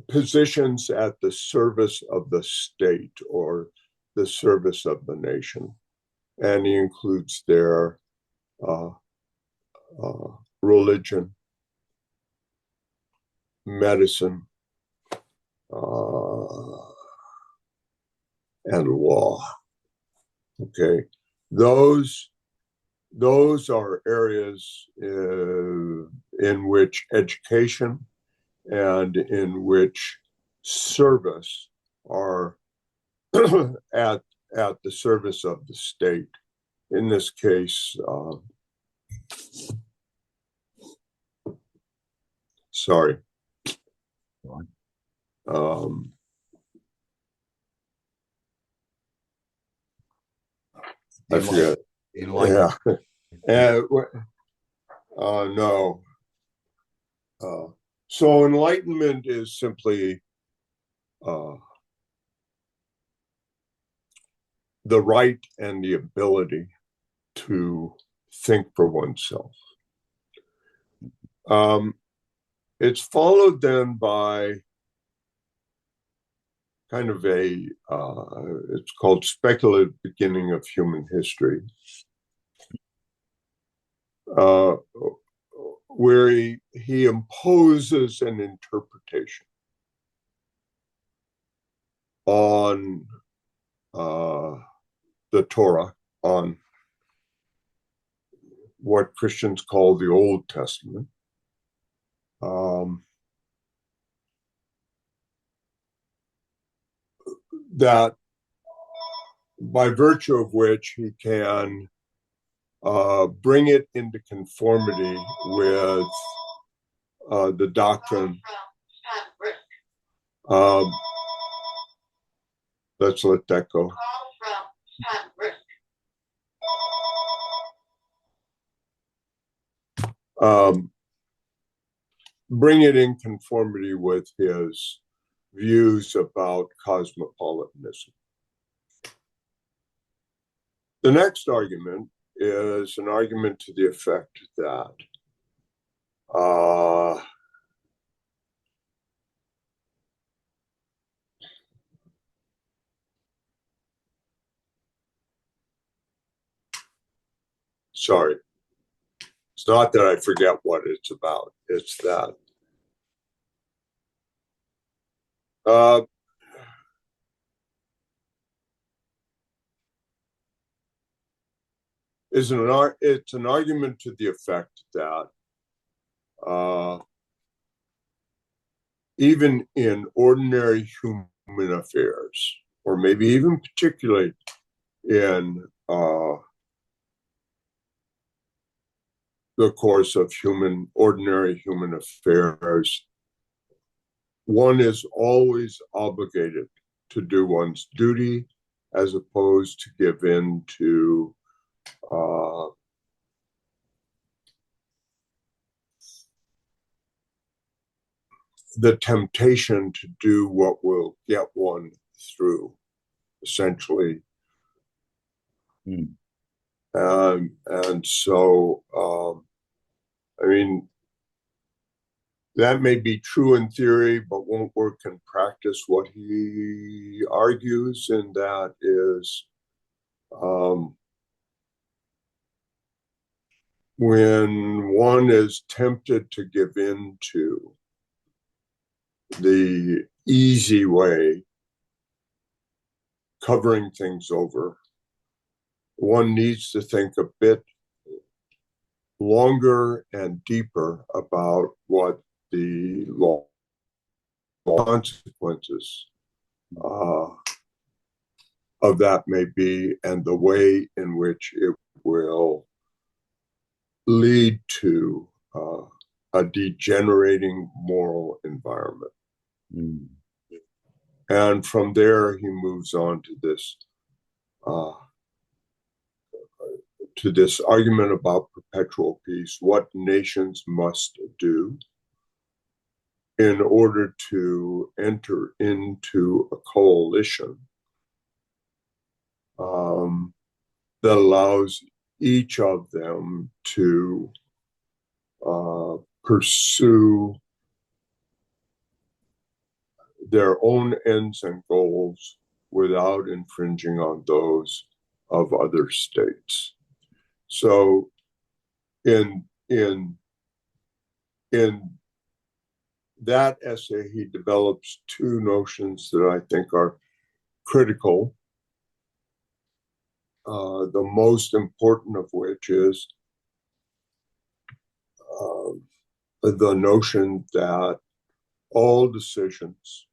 positions at the service of the state or the service of the nation. And he includes their religion, medicine, and law. Okay, those are areas in which education and in which service are at the service of the state. In this case, sorry. I forget. Yeah. No. So enlightenment is simply the right and the ability to think for oneself. It's followed then by kind of it's called speculative beginning of human history, where he imposes an interpretation on the Torah, on what Christians call the Old Testament. That by virtue of which he can bring it into conformity with the doctrine. Let's let that go. Bring it in conformity with his views about cosmopolitanism. The next argument is an argument to the effect that sorry, it's not that I forget what it's about, it's that it's an argument to the effect that even in ordinary human affairs, or maybe even particularly in the course of ordinary human affairs, one is always obligated to do one's duty as opposed to give in to the temptation to do what will get one through, essentially. And so, I mean, that may be true in theory, but won't work in practice. What he argues in that is when one is tempted to give in to the easy way, covering things over, one needs to think a bit longer and deeper about what the consequences of that may be, and the way in which it will lead to a degenerating moral environment. And from there, he moves on to this argument about perpetual peace, what nations must do in order to enter into a coalition that allows each of them to pursue their own ends and goals without infringing on those of other states. So in that essay, he develops two notions that I think are critical. The most important of which is the notion that all decisions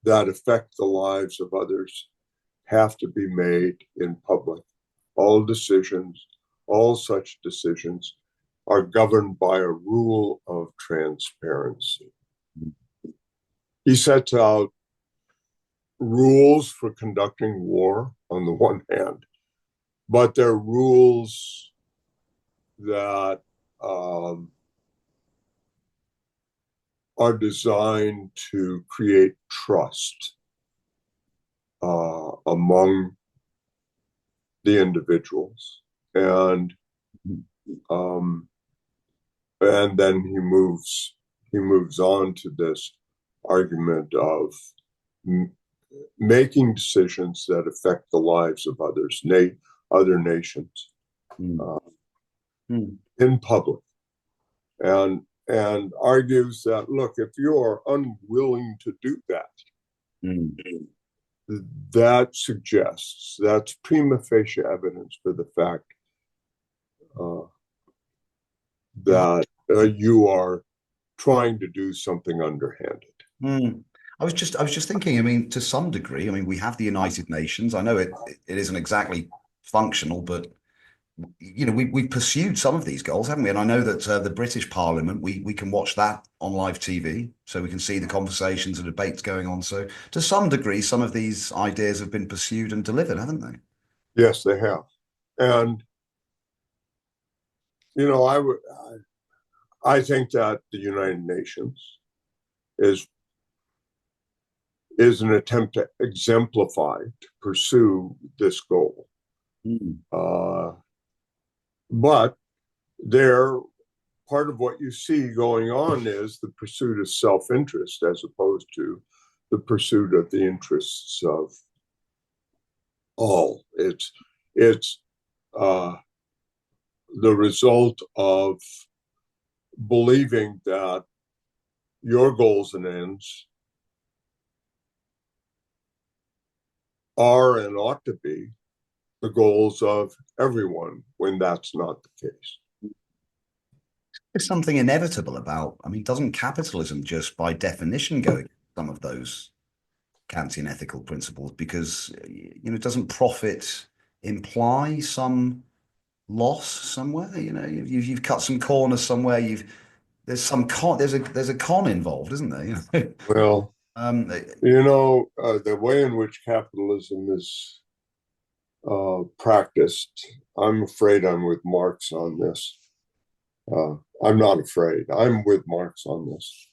that affect the lives of others have to be made in public. All decisions, all such decisions are governed by a rule of transparency. He sets out rules for conducting war on the one hand, but they're rules that are designed to create trust among the individuals, and then he moves on to this argument of making decisions that affect the lives of others, other nations, in public, and argues that, look, if you are unwilling to do that, that suggests, that's prima facie evidence for the fact that you are trying to do something underhanded. I was just thinking, I mean, to some degree, I mean, we have the United Nations. I know it isn't exactly functional, but you know, we've pursued some of these goals, haven't we? And I know that the British Parliament, we can watch that on live TV, so we can see the conversations and debates going on. So to some degree, some of these ideas have been pursued and delivered, haven't they? Yes, they have. And, you know, I think that the United Nations is an attempt to exemplify, to pursue this goal. But part of what you see going on is the pursuit of self-interest as opposed to the pursuit of the interests of all. It's the result of believing that your goals and ends are and ought to be the goals of everyone, when that's not the case. There's something inevitable about, I mean, doesn't capitalism just by definition go against some of those Kantian ethical principles? Because, you know, doesn't profit imply some loss somewhere? You know, you've cut some corners somewhere. There's a con involved, isn't there? You know? Well, you know, the way in which capitalism is practiced, I'm afraid I'm with Marx on this. I'm not afraid. I'm with Marx on this.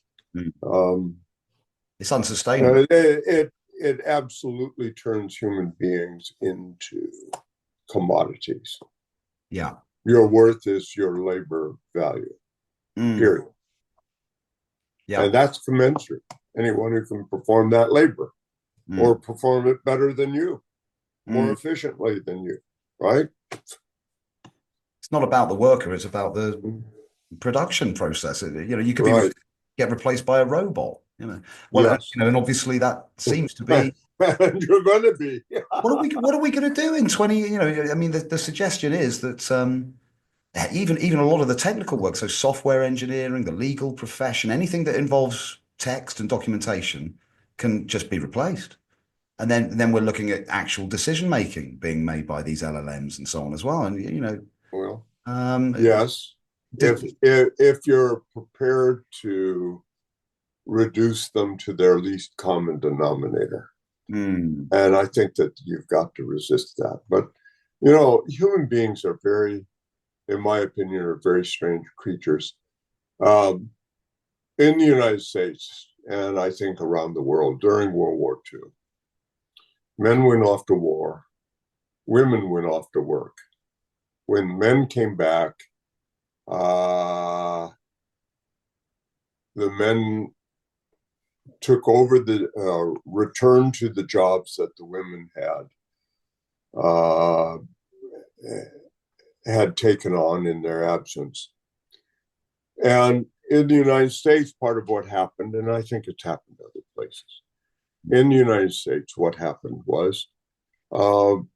It's unsustainable. It absolutely turns human beings into commodities. Yeah. Your worth is your labor value, period. Yeah. And that's commensurate. Anyone who can perform that labor or perform it better than you, more efficiently than you, right? It's not about the worker, it's about the production process. You know, you could get replaced by a robot, you know. Well, yes. You know, and obviously that seems to be you're going to be. what are we going to do in 20, you know, I mean, the suggestion is that even a lot of the technical work, so software engineering, the legal profession, anything that involves text and documentation can just be replaced. And then we're looking at actual decision making being made by these LLMs and so on as well. And you know, well, yes, if you're prepared to reduce them to their least common denominator, and I think that you've got to resist that. But you know, human beings are in my opinion, are very strange creatures. In the United States, and I think around the world during World War II, men went off to war, women went off to work. When men came back, the men took over returned to the jobs that the women had taken on in their absence. And in the United States, part of what happened, and I think it's happened other places, in the United States, what happened was all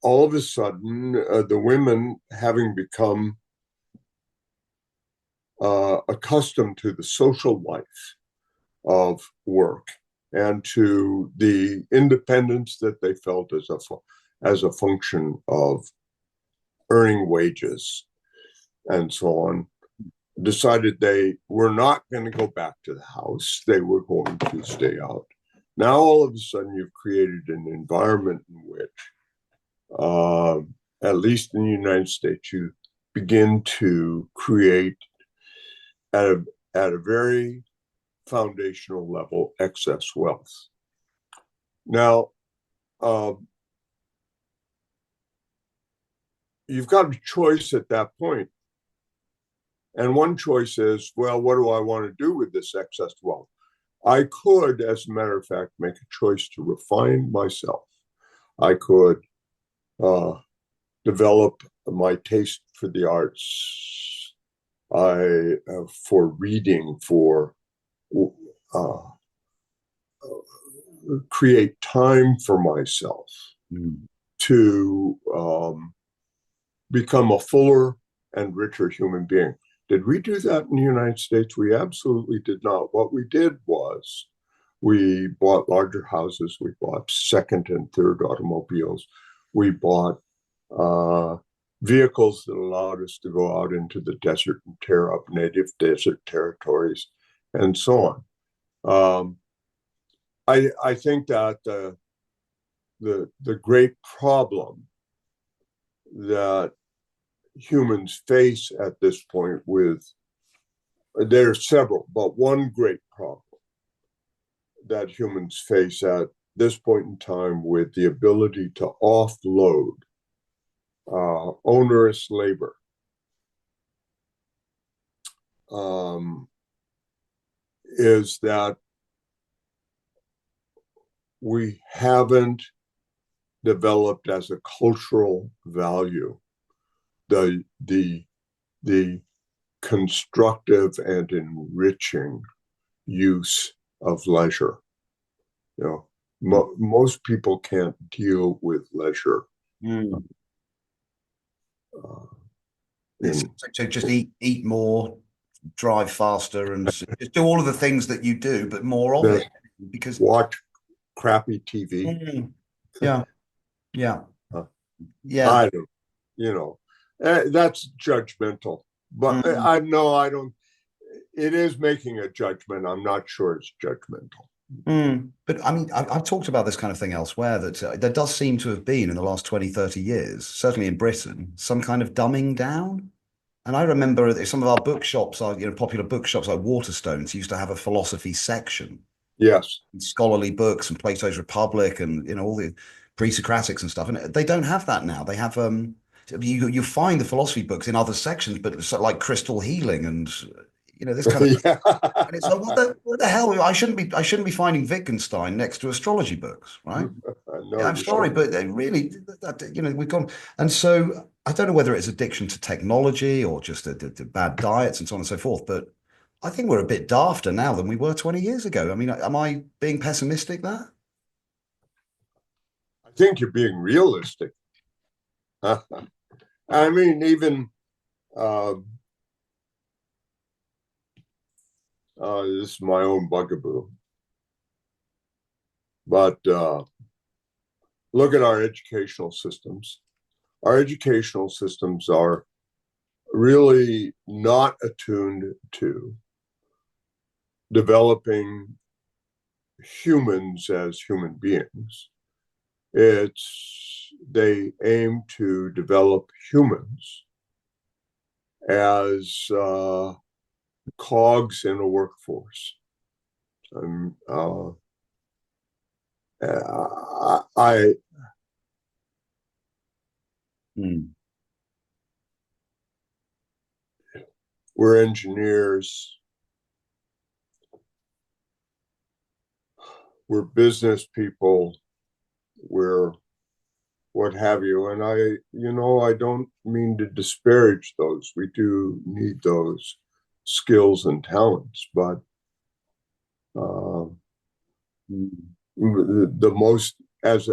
of a sudden, the women, having become accustomed to the social life of work and to the independence that they felt as a function of earning wages and so on, decided they were not going to go back to the house. They were going to stay out. Now, all of a sudden, you've created an environment in which, at least in the United States, you begin to create at a very foundational level excess wealth. Now, you've got a choice at that point. And one choice is, well, what do I want to do with this excess wealth? I could, as a matter of fact, make a choice to refine myself. I could develop my taste for the arts, for reading, for create time for myself to become a fuller and richer human being. Did we do that in the United States? We absolutely did not. What we did was we bought larger houses, we bought second and third automobiles, we bought vehicles that allowed us to go out into the desert and tear up native desert territories, and so on. I think that the great problem that humans face at this point there are several, but one great problem that humans face at this point in time with the ability to offload onerous labor is that we haven't developed as a cultural value the constructive and enriching use of leisure. Most people can't deal with leisure. So just eat more, drive faster, and just do all of the things that you do, but more of it. Because watch crappy TV. Yeah. I don't. That's judgmental. But I don't. It is making a judgment. I'm not sure it's judgmental. But I mean, I've talked about this kind of thing elsewhere, that there does seem to have been in the last 20, 30 years, certainly in Britain, some kind of dumbing down. And I remember some of our bookshops, popular bookshops like Waterstones, used to have a philosophy section. Yes. Scholarly books and Plato's Republic and, all the pre-Socratics and stuff. And they don't have that now. They have, you find the philosophy books in other sections, but it's like crystal healing and, this kind of, and it's like, what the hell? I shouldn't be finding Wittgenstein next to astrology books, right? No, I'm sorry, but really, we've gone. And so I don't know whether it's addiction to technology or just the bad diets and so on and so forth, but I think we're a bit dafter now than we were 20 years ago. I mean, am I being pessimistic there? I think you're being realistic. I mean, even this is my own bugaboo, but look at our educational systems. Our educational systems are really not attuned to developing humans as human beings. They aim to develop humans as cogs in a workforce. We're engineers, we're business people, we're what have you. And I don't mean to disparage those. We do need those skills and talents, but the most as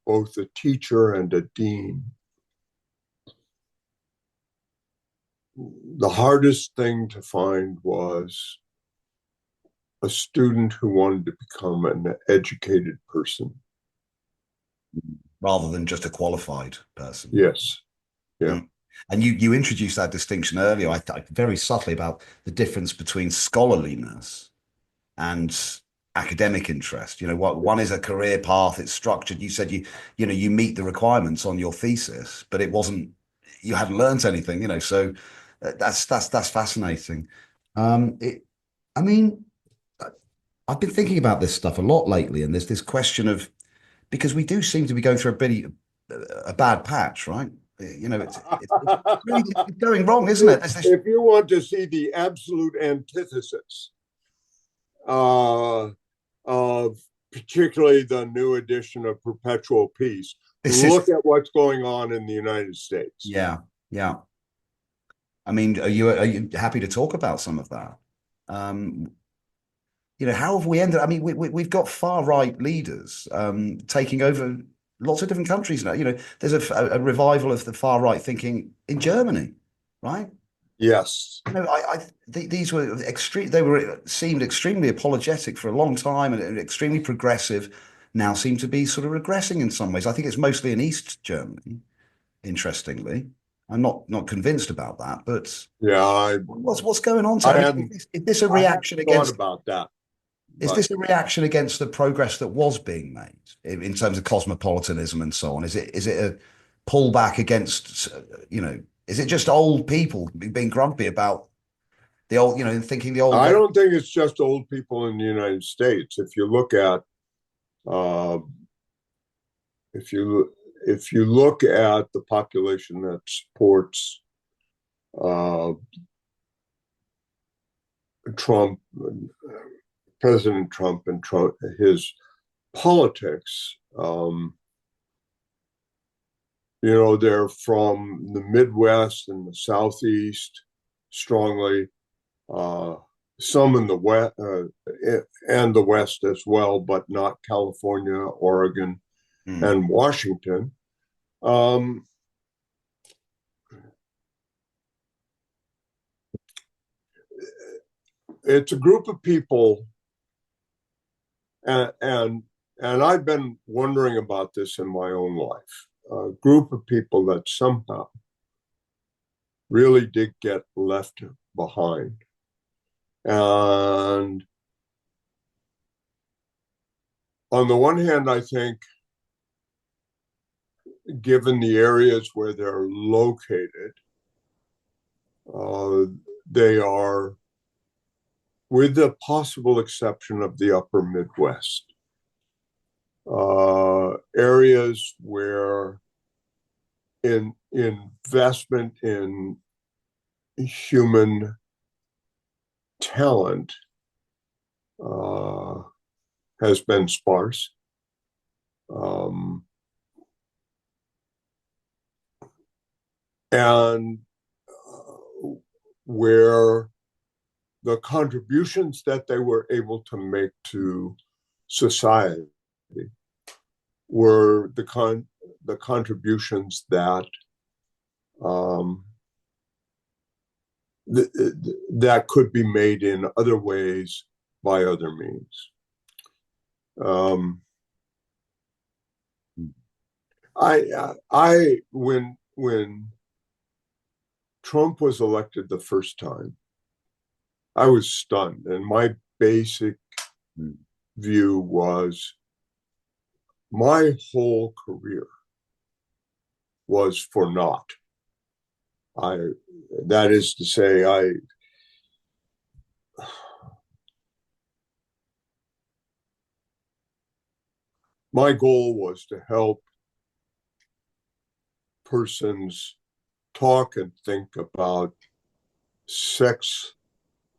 both a teacher and a dean, the hardest thing to find was a student who wanted to become an educated person. Rather than just a qualified person. Yes. Yeah. Mm. And you introduced that distinction earlier, I thought very subtly, about the difference between scholarliness and academic interest. You know, what one is a career path, it's structured. You said you meet the requirements on your thesis, but it wasn't, you hadn't learned anything, so that's fascinating. It, I mean, I've been thinking about this stuff a lot lately, and there's this question of, because we do seem to be going through a bad patch, right? It's really it's going wrong, isn't it? If you want to see the absolute antithesis of particularly the new edition of Perpetual Peace, look at what's going on in the United States. Yeah, yeah. I mean, are you happy to talk about some of that? How have we ended? I mean, we've got far right leaders taking over lots of different countries now. There's a revival of the far right thinking in Germany, right? Yes. These were extreme. Seemed extremely apologetic for a long time and extremely progressive. Now seem to be sort of regressing in some ways. I think it's mostly in East Germany. Interestingly, I'm not convinced about that. But yeah, what's going on? Is this a reaction against? About that. Is this a reaction against the progress that was being made in terms of cosmopolitanism and so on? Is it a pullback against, is it just old people being grumpy about the old, thinking the old? I don't think it's just old people in the United States. If you look at, if you look at the population that supports Trump, President Trump and his politics, they're from the Midwest and the Southeast strongly, some in the West and the West as well, but not California, Oregon, and Washington. It's a group of people, and I've been wondering about this in my own life. A group of people that somehow really did get left behind. And on the one hand, I think, given the areas where they're located, they are, with the possible exception of the upper Midwest, areas where investment in human talent has been sparse. And where the contributions that they were able to make to society were the contributions that that could be made in other ways by other means. When Trump was elected the first time, I was stunned, and my basic view was my whole career was for naught. That is to say, my goal was to help persons talk and think about sex,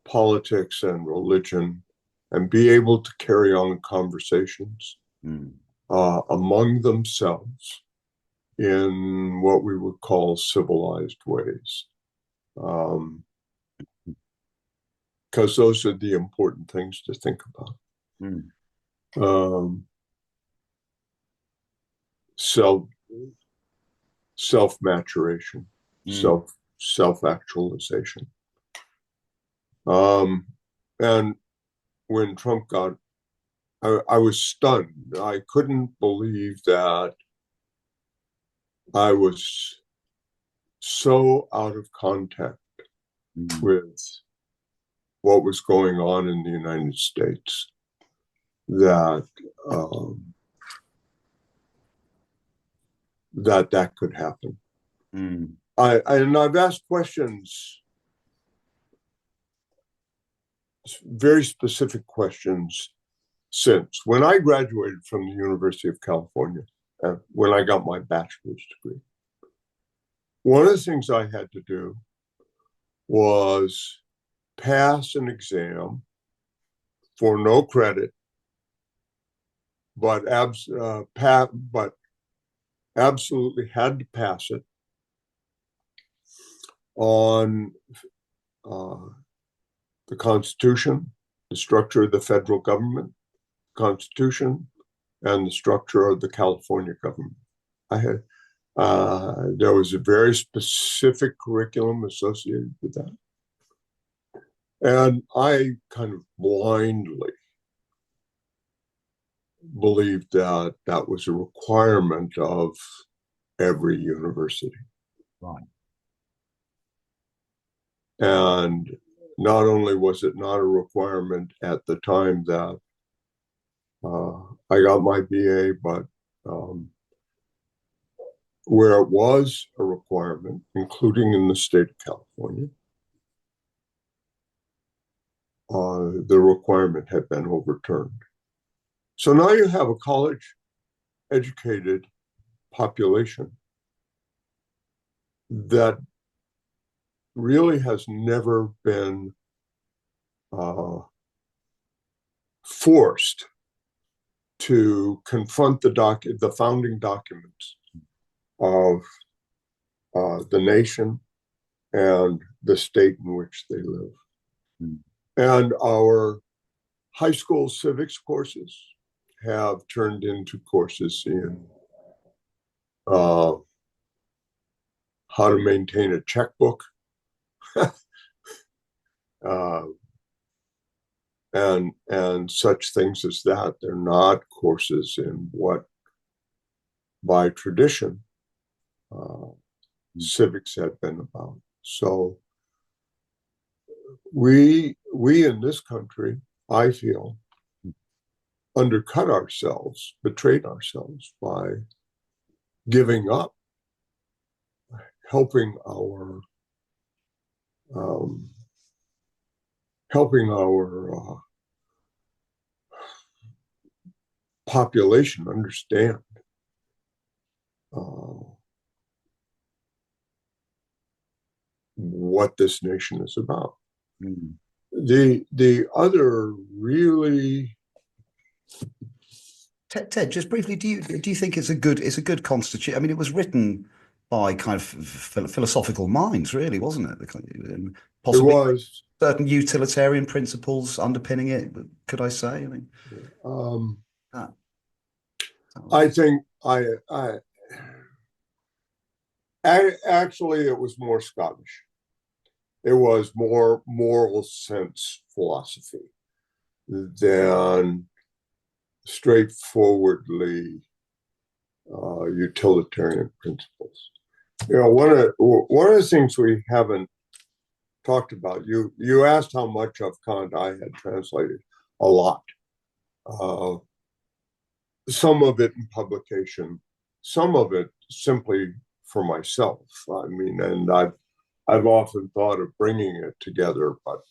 politics, and religion, and be able to carry on conversations among themselves in what we would call civilized ways. Because those are the important things to think about. Self-maturation, self-actualization. And when Trump got, I was stunned. I couldn't believe that I was so out of contact with what was going on in the United States that that could happen. And I've asked questions, very specific questions, since. When I graduated from the University of California, when I got my bachelor's degree, one of the things I had to do was pass an exam for no credit, but absolutely had to pass it on the Constitution, the structure of the federal government, Constitution, and the structure of the California government. There was a very specific curriculum associated with that. And I kind of blindly believed that that was a requirement of every university. Right. And not only was it not a requirement at the time that I got my BA, but where it was a requirement, including in the state of California, the requirement had been overturned. So now you have a college-educated population that really has never been forced to confront the founding documents of the nation and the state in which they live. And our high school civics courses have turned into courses in how to maintain a checkbook, and such things as that. They're not courses in what, by tradition, civics had been about. So we in this country, I feel, undercut ourselves, betrayed ourselves by giving up helping our population understand what this nation is about. The other really, Ted, just briefly, do you think it's a good constitution? I mean, it was written by kind of philosophical minds, really, wasn't it? Possibly it was certain utilitarian principles underpinning it. Could I say? I mean, I think actually it was more Scottish. It was more moral sense philosophy than straightforwardly utilitarian principles. You know, one of the things we haven't talked about, you asked how much of Kant I had translated. A lot. Some of it in publication, some of it simply for myself. I mean, and I've often thought of bringing it together, but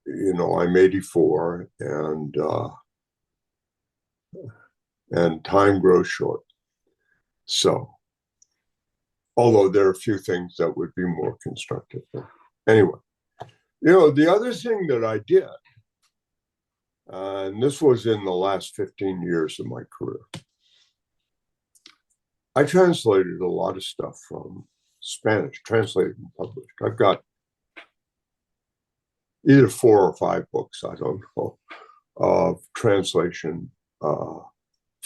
you know, I'm 84, and time grows short. So, although there are a few things that would be more constructive. Anyway, you know, the other thing that I did, and this was in the last 15 years of my career, I translated a lot of stuff from Spanish, translated and published. I've got either 4 or 5 books, I don't know, of translation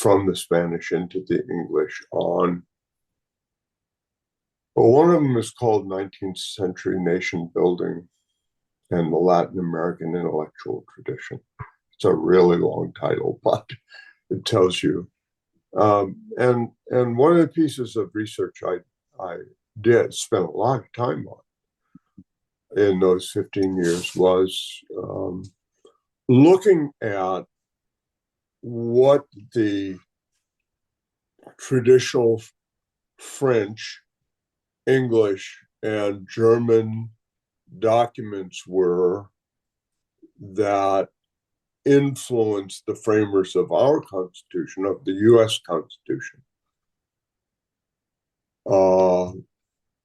from the Spanish into the English on, well, one of them is called 19th Century Nation Building and the Latin American Intellectual Tradition. It's a really long title, but it tells you. And one of the pieces of research I did spend a lot of time on in those 15 years was looking at what the traditional French, English, and German documents were that influenced the framers of our Constitution, of the US Constitution.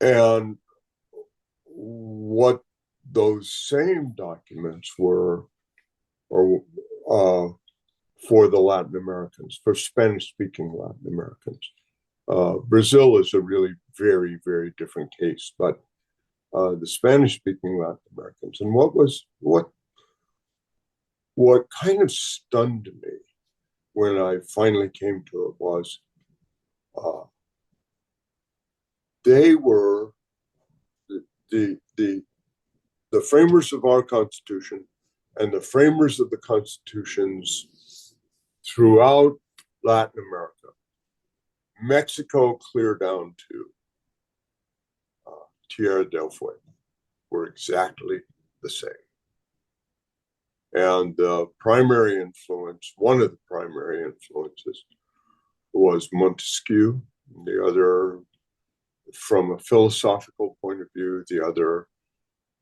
And what those same documents were, or for the Latin Americans, for Spanish-speaking Latin Americans. Brazil is a really very, very different case, but the Spanish-speaking Latin Americans. And what kind of stunned me when I finally came to it was they were the framers of our Constitution and the framers of the constitutions throughout Latin America, Mexico clear down to Tierra del Fuego, were exactly the same. And the primary influence, one of the primary influences, was Montesquieu. The other, from a philosophical point of view, the other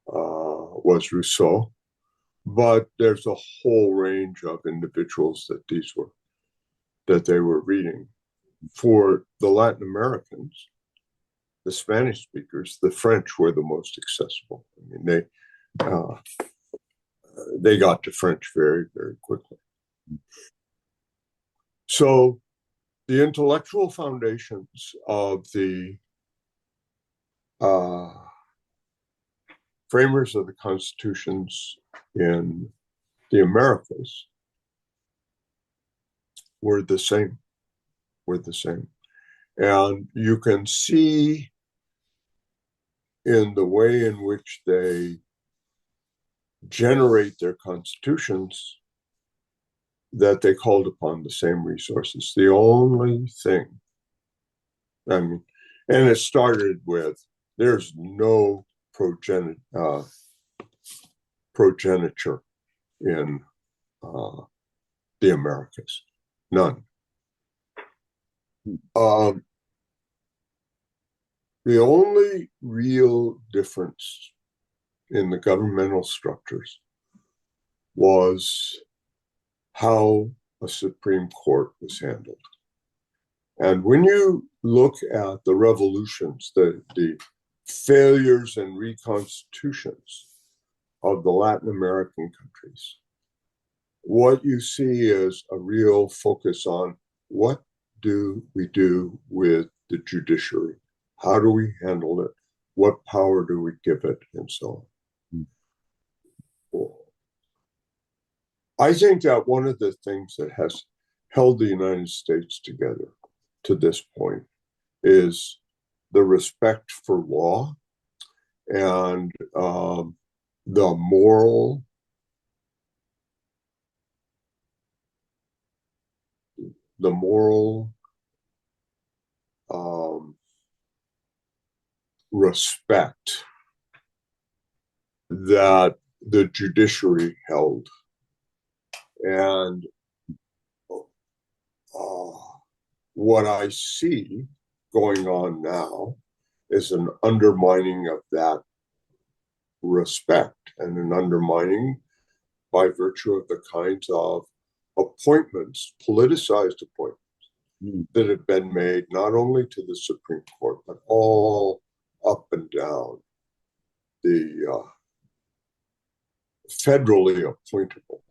was Rousseau. But there's a whole range of individuals that they were reading. For the Latin Americans, the Spanish speakers, the French were the most accessible. I mean, they got to French very, very quickly. So the intellectual foundations of the framers of the constitutions in the Americas were the same. And you can see in the way in which they generate their constitutions that they called upon the same resources. The only thing, I mean, and it started with, there's no progeniture in the Americas, none. The only real difference in the governmental structures was how a Supreme Court was handled. And when you look at the revolutions, the failures and reconstitutions of the Latin American countries, what you see is a real focus on what do we do with the judiciary? How do we handle it? What power do we give it? And so on. I think that one of the things that has held the United States together to this point is the respect for law and the moral respect that the judiciary held. And what I see going on now is an undermining of that respect and an undermining by virtue of the kinds of appointments, politicized appointments, that have been made not only to the Supreme Court, but all up and down the federally appointable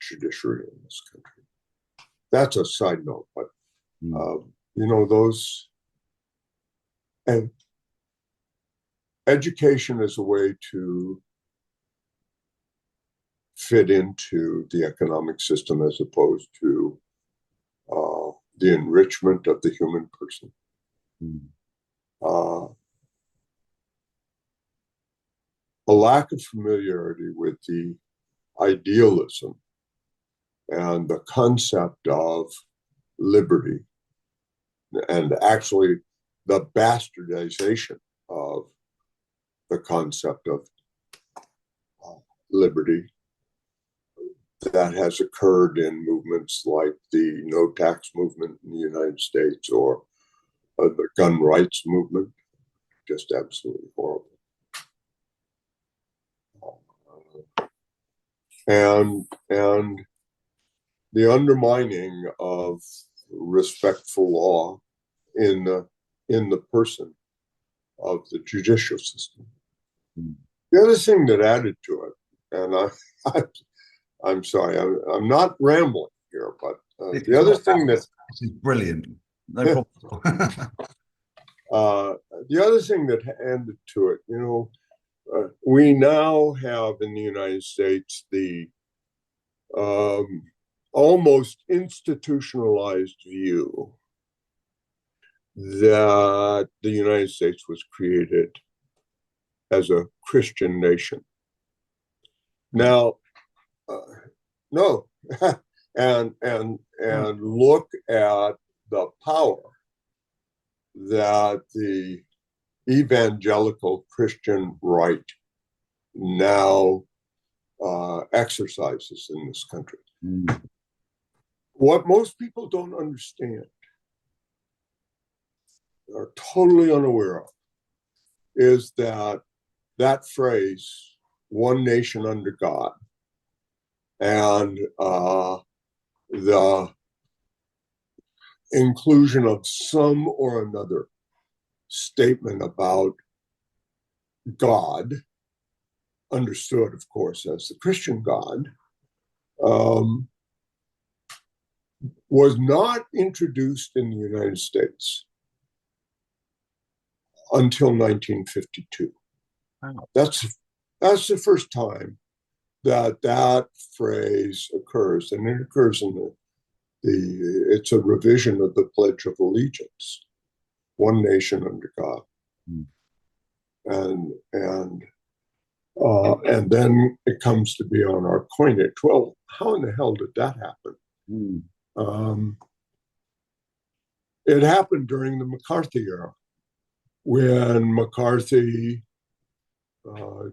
judiciary in this country. That's a side note, but those, and education is a way to fit into the economic system as opposed to the enrichment of the human person. A lack of familiarity with the idealism and the concept of liberty, and actually the bastardization of the concept of liberty that has occurred in movements like the no tax movement in the United States or the gun rights movement. Just absolutely horrible. And the undermining of respectful law in the person of the judicial system. The other thing that added to it, and I'm sorry, I'm not rambling here, but the other thing that this is brilliant. No problem. The other thing that added to it, we now have in the United States the almost institutionalized view that the United States was created as a Christian nation. Now, no, and look at the power that the evangelical Christian right now exercises in this country. What most people don't understand, are totally unaware of, is that phrase, one nation under God, and the inclusion of some or another statement about God, understood, of course, as the Christian God, was not introduced in the United States until 1952. Wow. That's the first time that phrase occurs, and it occurs in it's a revision of the Pledge of Allegiance, one nation under God, and then it comes to be on our coinage. Well, how in the hell did that happen? It happened during the McCarthy era, when McCarthy,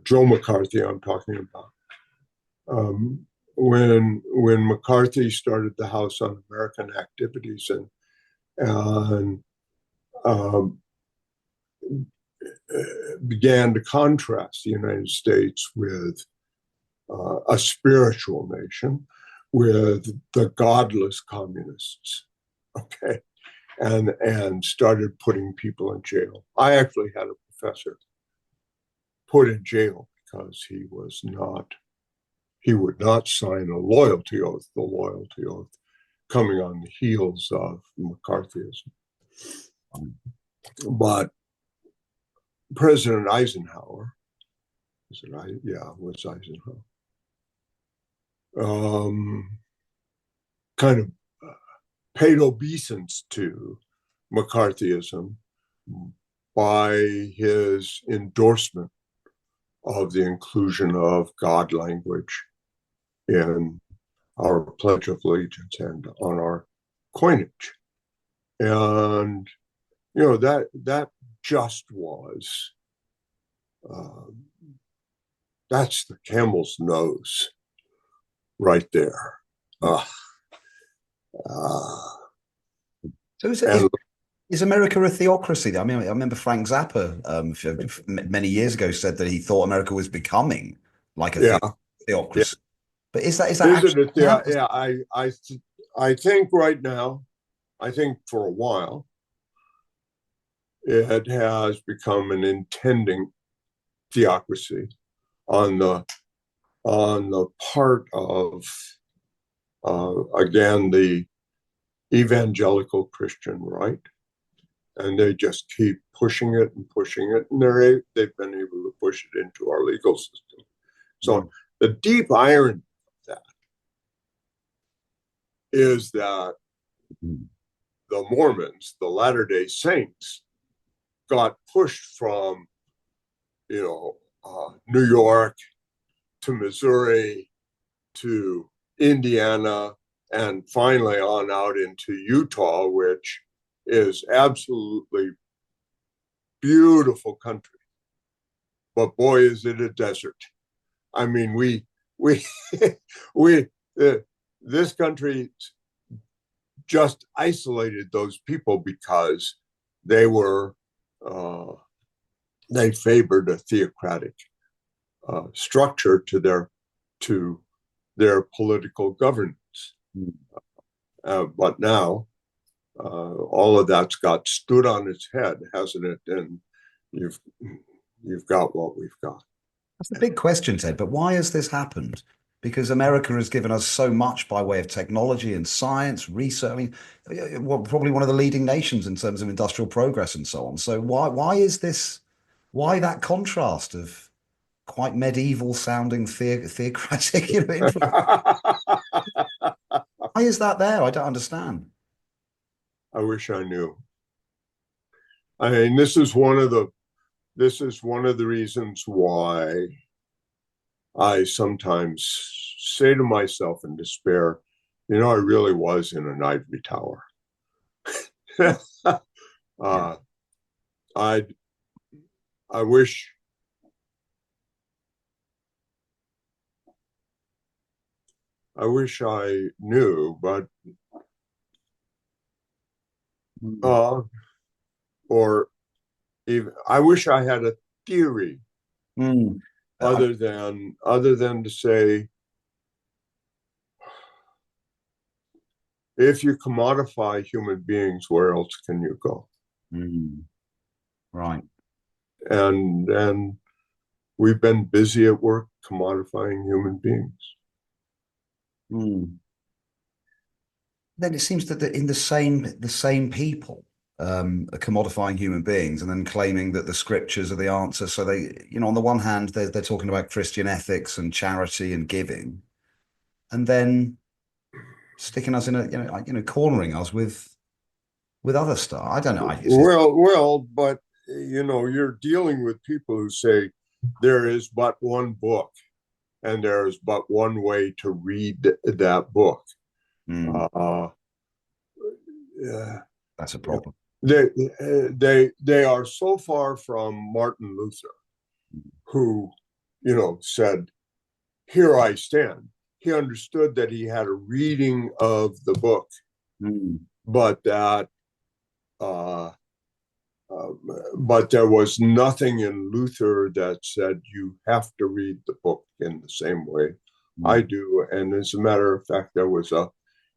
Joe McCarthy, I'm talking about, when McCarthy started the House on American Activities and began to contrast the United States with a spiritual nation, with the godless communists, okay, and started putting people in jail. I actually had a professor put in jail because he would not sign a loyalty oath, the loyalty oath coming on the heels of McCarthyism. But President Eisenhower, was Eisenhower, kind of paid obeisance to McCarthyism by his endorsement of the inclusion of God language in our Pledge of Allegiance and on our coinage. And, that just was, that's the camel's nose right there. So is America a theocracy? I mean, I remember Frank Zappa many years ago said that he thought America was becoming like a theocracy. Yeah. But is that actually? I think right now, I think for a while, it has become an intending theocracy on the part of again the evangelical Christian right, and they just keep pushing it, and they've been able to push it into our legal system. So the deep irony is that the Mormons, the Latter-day Saints, got pushed from, New York to Missouri to Indiana, and finally on out into Utah, which is absolutely beautiful country. But boy, is it a desert. I mean, this country just isolated those people because they favored a theocratic structure to their political governance. But now all of that's got stood on its head, hasn't it? And you've got what we've got. That's a big question, Ted, but why has this happened? Because America has given us so much by way of technology and science, research. I mean, probably one of the leading nations in terms of industrial progress and so on. So why is this? Why that contrast of quite medieval sounding theocratic influence? Why is that there? I don't understand. I wish I knew. I mean, this is one of the reasons why I sometimes say to myself in despair, I really was in an ivory tower. I wish I knew, but or even I wish I had a theory other than to say, if you commodify human beings, where else can you go? Right. And we've been busy at work commodifying human beings. Then it seems that in the same people are commodifying human beings and then claiming that the scriptures are the answer. So they, on the one hand, they're talking about Christian ethics and charity and giving, and then sticking us in a, cornering us with other stuff. I don't know. Well, but you're dealing with people who say there is but one book and there is but one way to read that book. That's a problem. They are so far from Martin Luther, who, said, "Here I stand." He understood that he had a reading of the book, but that but there was nothing in Luther that said you have to read the book in the same way I do. And as a matter of fact, there was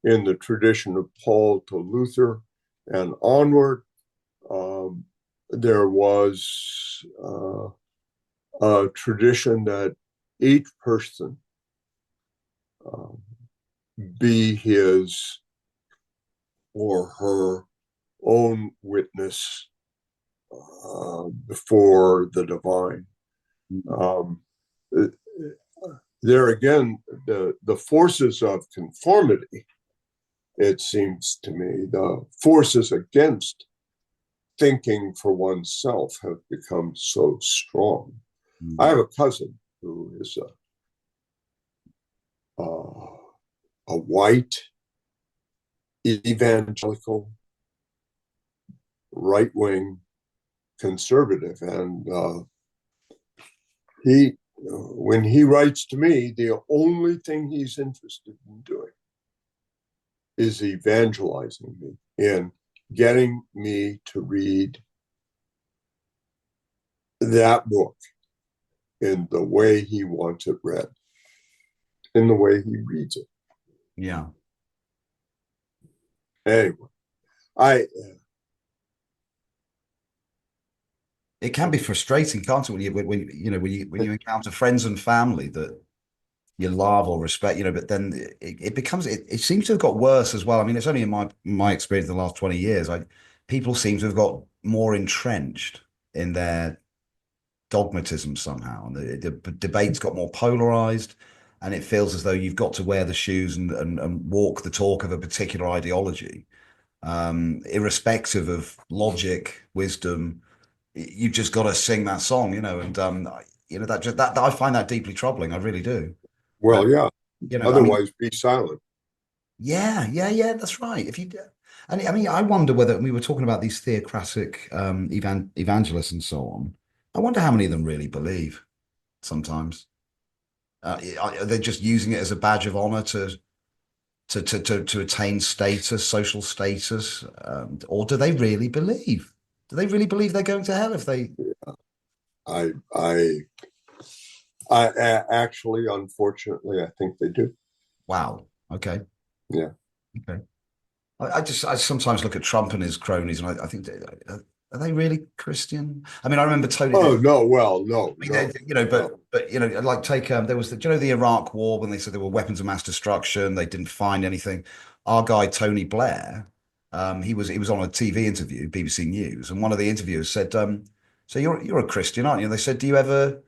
in the tradition of Paul to Luther and onward, there was a tradition that each person be his or her own witness before the divine. There again, the forces of conformity, it seems to me, the forces against thinking for oneself have become so strong. I have a cousin who is a white evangelical right-wing conservative, and when he writes to me, the only thing he's interested in doing is evangelizing me, in getting me to read that book in the way he wants it read, in the way he reads it. Yeah. Anyway, it can be frustrating, can't it, when you encounter friends and family that you love or respect, but then it becomes, it seems to have got worse as well. I mean, it's only in my experience in the last 20 years, people seem to have got more entrenched in their dogmatism somehow, and the debates got more polarized, and it feels as though you've got to wear the shoes and walk the talk of a particular ideology, irrespective of logic, wisdom. You've just got to sing that song, and that I find that deeply troubling. I really do. Well, yeah. I mean, Otherwise, be silent. yeah, that's right. If you, and I mean, I wonder whether we were talking about these theocratic evangelists and so on. I wonder how many of them really believe sometimes. Are they just using it as a badge of honor to attain status, social status, or do they really believe? Do they really believe they're going to hell if they? I, I, actually, unfortunately, I think they do. Wow. Okay. Yeah. Okay. I sometimes look at Trump and his cronies, and I think, are they really Christian? I mean, I remember Tony. Oh no, well, no, I mean, no, but like take there was the Iraq War when they said there were weapons of mass destruction. They didn't find anything. Our guy Tony Blair, he was on a TV interview, BBC News, and one of the interviewers said, "So you're a Christian, aren't you?" And they said, "Do you ever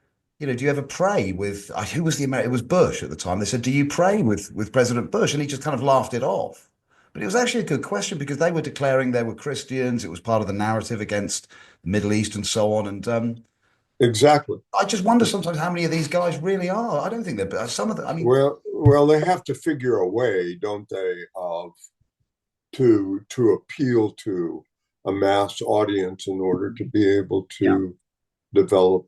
pray with who was the American? It was Bush at the time." They said, "Do you pray with President Bush?" And he just kind of laughed it off. But it was actually a good question because they were declaring they were Christians. It was part of the narrative against the Middle East and so on. And exactly. I just wonder sometimes how many of these guys really are. I don't think they're some of them. I mean, Well, they have to figure a way, don't they, of to appeal to a mass audience in order to be able to develop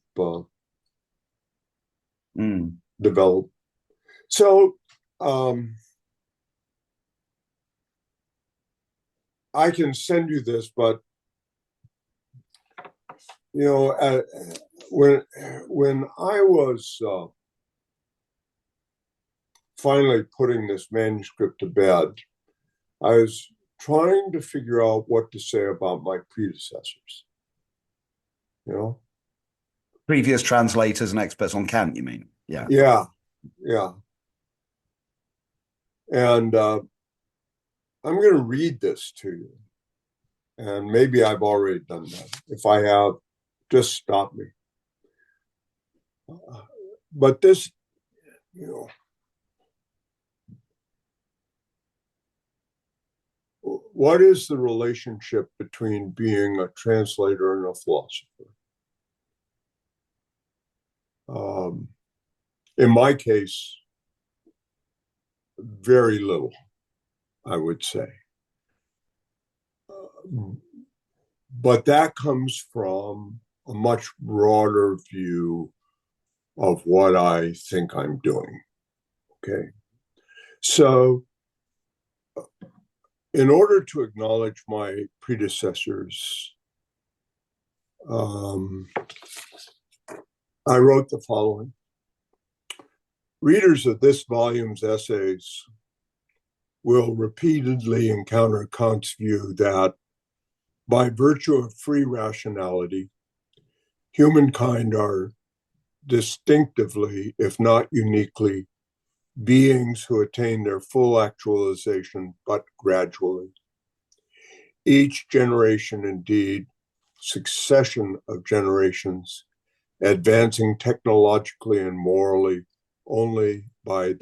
develop. So I can send you this, but when I was finally putting this manuscript to bed, I was trying to figure out what to say about my predecessors. Previous translators and experts on Kant, you mean? Yeah. Yeah. And I'm going to read this to you. And maybe I've already done that. If I have, just stop me. But this, what is the relationship between being a translator and a philosopher? In my case, very little, I would say. But that comes from a much broader view of what I think I'm doing. Okay. So, in order to acknowledge my predecessors, I wrote the following. Readers of this volume's essays will repeatedly encounter Kant's view that by virtue of free rationality, humankind are distinctively, if not uniquely, beings who attain their full actualization, but gradually. Each generation, indeed, succession of generations, advancing technologically and morally only by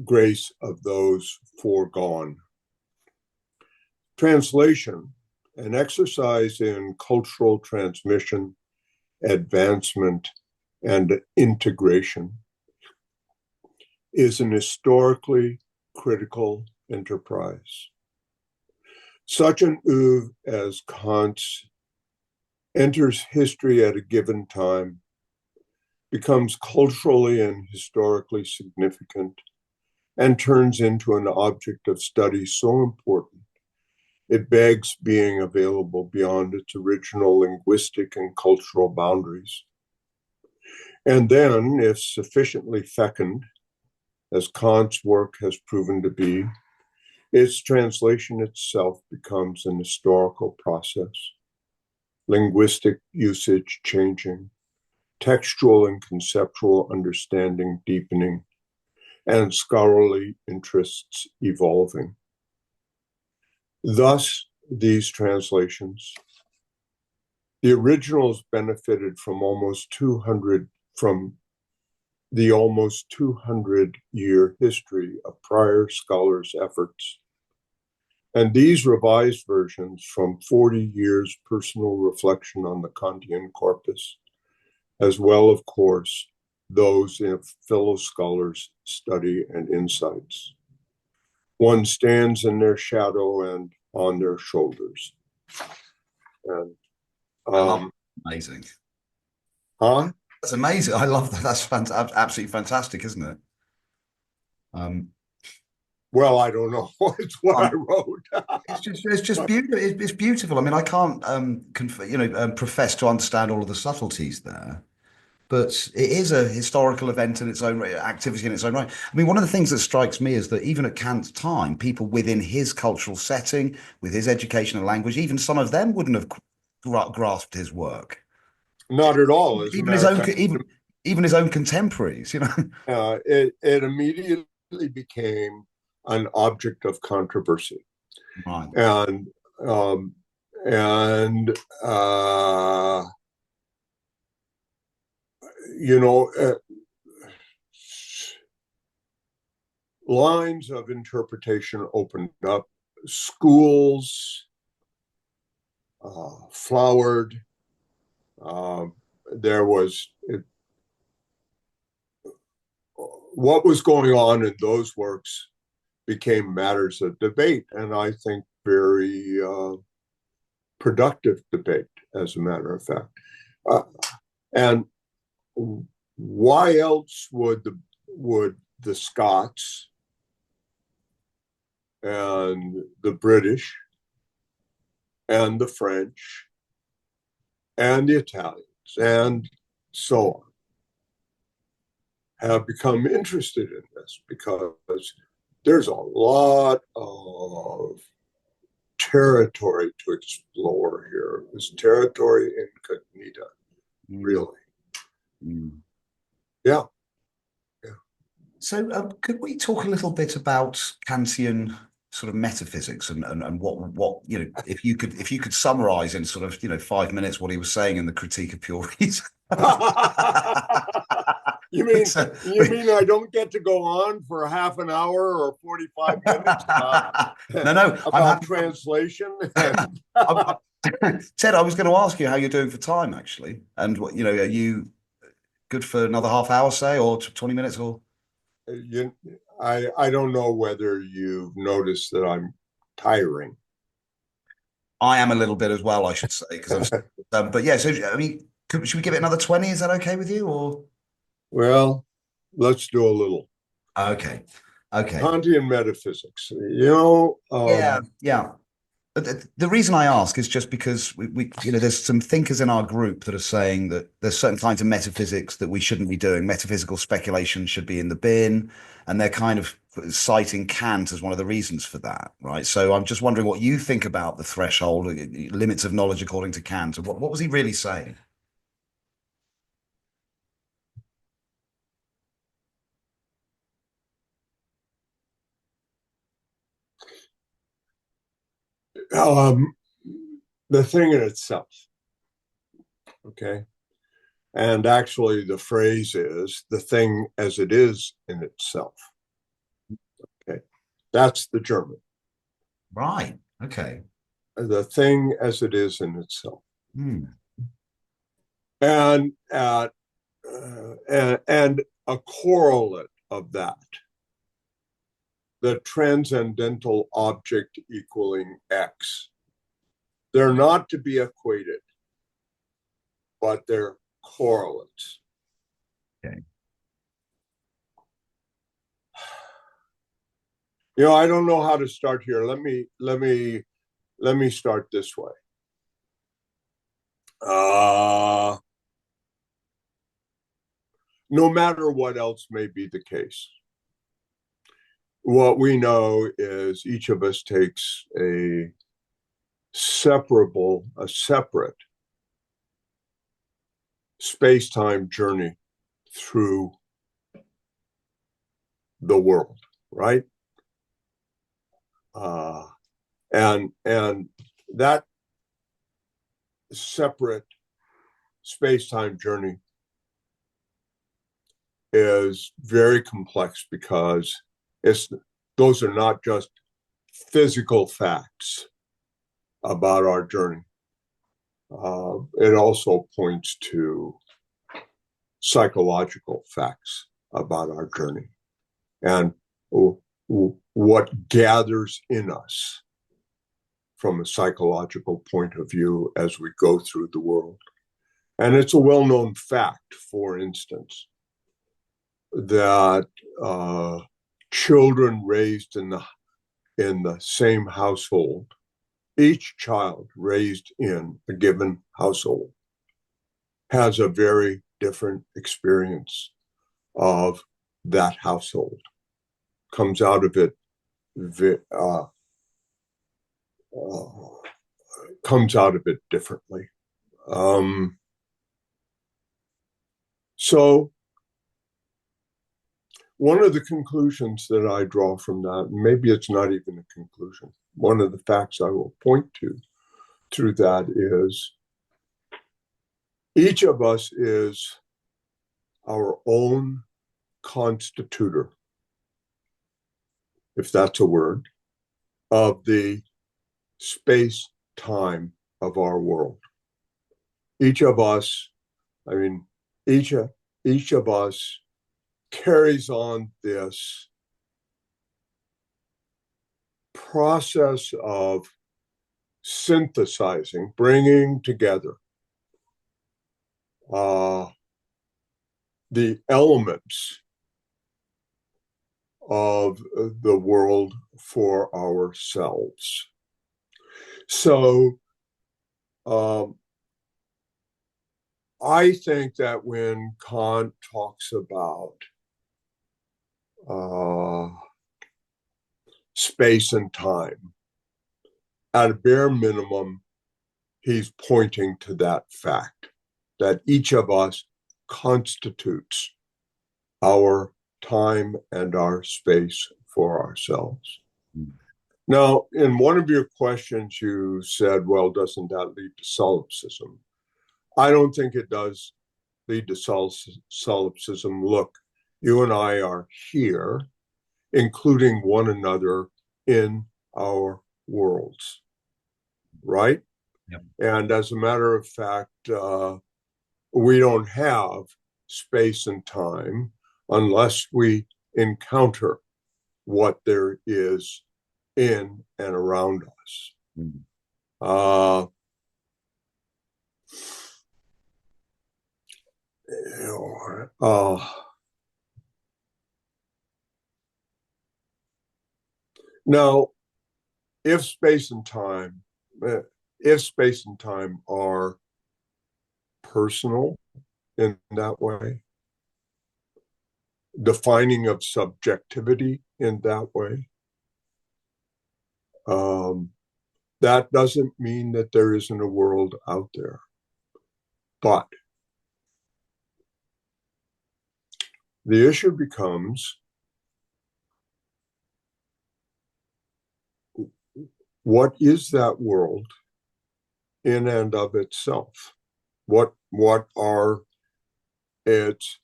grace of those foregone. Translation, an exercise in cultural transmission, advancement, and integration, is an historically critical enterprise. Such an oeuvre as Kant's enters history at a given time, becomes culturally and historically significant, and turns into an object of study so important it begs being available beyond its original linguistic and cultural boundaries. And then, if sufficiently fecund, as Kant's work has proven to be, its translation itself becomes an historical process, linguistic usage changing, textual and conceptual understanding deepening, and scholarly interests evolving. Thus, these translations, The originals benefited from from the almost 200-year history of prior scholars' efforts. And these revised versions from 40 years personal reflection on the Kantian corpus, as well, of course, those in fellow scholars' study and insights. One stands in their shadow and on their shoulders. And amazing. Huh? That's amazing. I love that. That's absolutely fantastic, isn't it? Well, I don't know. It's what I wrote. It's just beautiful. It's beautiful. I mean, I can't profess to understand all of the subtleties there, but it is a historical event in its own right, activity in its own right. I mean, one of the things that strikes me is that even at Kant's time, people within his cultural setting, with his educational language, even some of them wouldn't have grasped his work. Not at all. As a Even his matter of own, fact, even his own contemporaries, it immediately became an object of controversy. Right. And and lines of interpretation opened up, schools flowered. There was what was going on in those works became matters of debate, and I think very productive debate, as a matter of fact. And why else would the Scots and the British and the French and the Italians and so on have become interested in this? Because there's a lot of territory to explore here. This territory incognita, really. Yeah. So could we talk a little bit about Kantian sort of metaphysics and what if you could summarize in sort of 5 minutes what he was saying in the Critique of Pure Reason? You mean I don't get to go on for half an hour or 45 minutes about translation? Ted, I was going to ask you how you're doing for time, actually, and what are you good for another half hour, say, or 20 minutes, or? I don't know whether you've noticed that I'm tiring. I am a little bit as well, I should say, because but yeah. So I mean, should we give it another 20? Is that okay with you, or? Well, let's do a little. Okay. Kantian metaphysics. Yeah. The reason I ask is just because we there's some thinkers in our group that are saying that there's certain kinds of metaphysics that we shouldn't be doing. Metaphysical speculation should be in the bin, and they're kind of citing Kant as one of the reasons for that, right? So I'm just wondering what you think about the threshold, limits of knowledge according to Kant. What was he really saying? The thing in itself, okay? And actually, the phrase is the thing as it is in itself. Okay, that's the German. Right. Okay. The thing as it is in itself. And a correlate of that, the transcendental object equaling X. They're not to be equated, but they're correlates. Okay. I don't know how to start here. Let me start this way. No matter what else may be the case, what we know is each of us takes a separate space-time journey through the world, right? And that separate space-time journey is very complex because those are not just physical facts about our journey. It also points to psychological facts about our journey and what gathers in us from a psychological point of view as we go through the world. And it's a well-known fact, for instance, that children raised in the same household, each child raised in a given household has a very different experience of that household, comes out of it differently. So one of the conclusions that I draw from that, maybe it's not even a conclusion, one of the facts I will point to through that is each of us is our own constitutor, if that's a word, of the space-time of our world. Each of us carries on this process of synthesizing, bringing together the elements of the world for ourselves. So I think that when Kant talks about space and time, at a bare minimum, he's pointing to that fact, that each of us constitutes our time and our space for ourselves. Mm-hmm. Now, in one of your questions, you said, well, doesn't that lead to solipsism? I don't think it does lead to solipsism. Look, you and I are here, including one another in our worlds, right? Yep. And as a matter of fact, we don't have space and time unless we encounter what there is in and around us. Mm-hmm. Now, if space and time are personal in that way, defining of subjectivity in that way, that doesn't mean that there isn't a world out there. But the issue becomes, what is that world in and of itself? What are its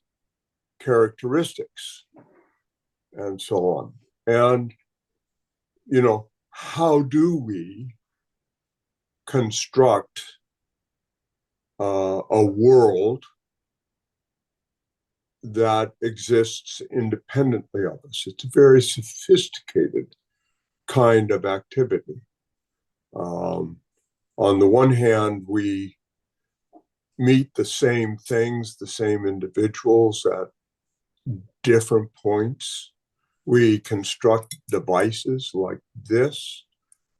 characteristics and so on? And, how do we construct a world that exists independently of us? It's a very sophisticated kind of activity. On the one hand, we meet the same things, the same individuals at different points. We construct devices like this,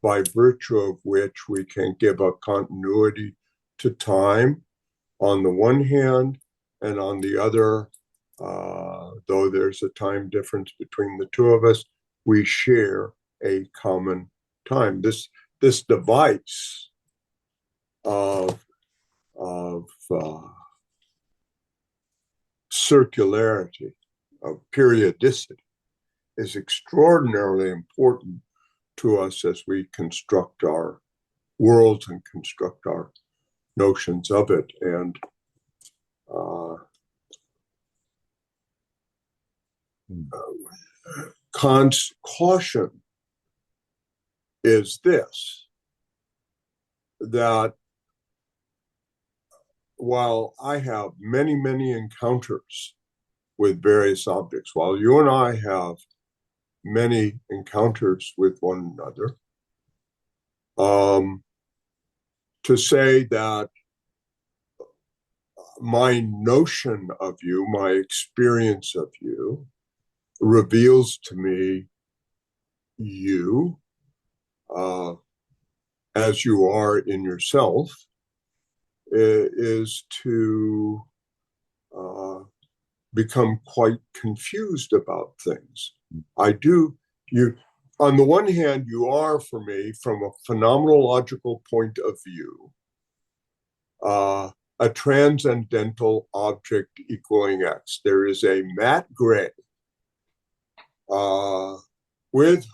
by virtue of which we can give a continuity to time on the one hand, and on the other, though there's a time difference between the two of us, we share a common time. This device of circularity, of periodicity, is extraordinarily important to us as we construct our worlds and construct our notions of it. And Kant's caution is this, that while I have many, many encounters with various objects, while you and I have many encounters with one another, to say that my notion of you, my experience of you, reveals to me you as you are in yourself, is to become quite confused about things. On the one hand, you are, for me, from a phenomenological point of view, a transcendental object equaling X. There is a Matt Gray with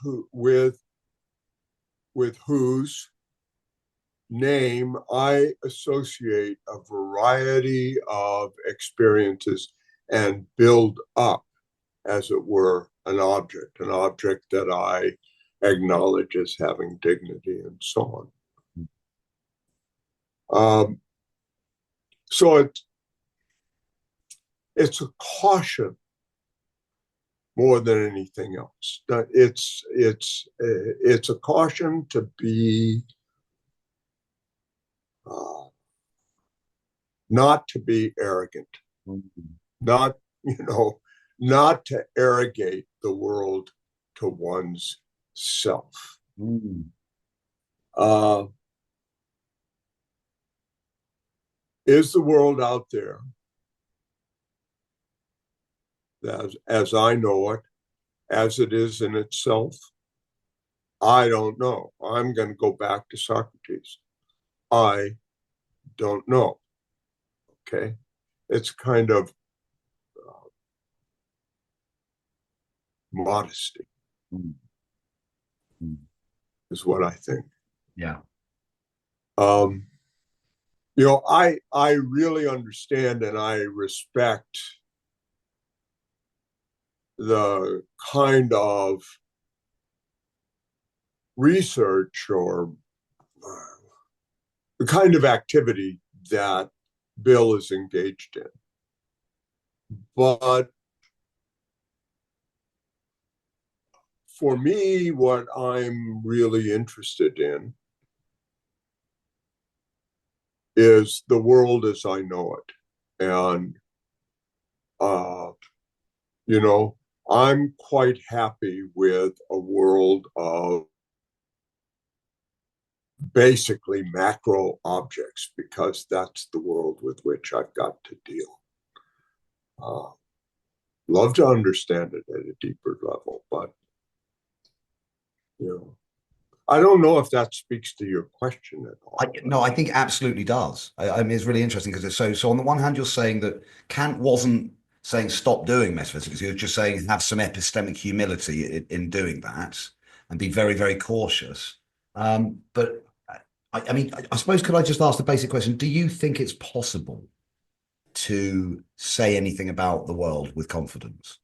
whose name I associate a variety of experiences and build up, as it were, an object that I acknowledge as having dignity and so on. So it's a caution more than anything else. It's a caution to be not to be arrogant, not to arrogate the world to one's self. Is the world out there, as I know it, as it is in itself? I don't know. I'm going to go back to Socrates. I don't know. Okay? It's kind of modesty, is what I think. Yeah. I really understand and I respect the kind of research or the kind of activity that Bill is engaged in. But for me, what I'm really interested in is the world as I know it. And, I'm quite happy with a world of basically macro objects, because that's the world with which I've got to deal. Love to understand it at a deeper level, but I don't know if that speaks to your question at all. No, I think it absolutely does. I mean, it's really interesting because it's so on the one hand, you're saying that Kant wasn't saying stop doing metaphysics. He was just saying have some epistemic humility in doing that and be very, very cautious. But I mean, I suppose, could I just ask the basic question? Do you think it's possible to say anything about the world with confidence?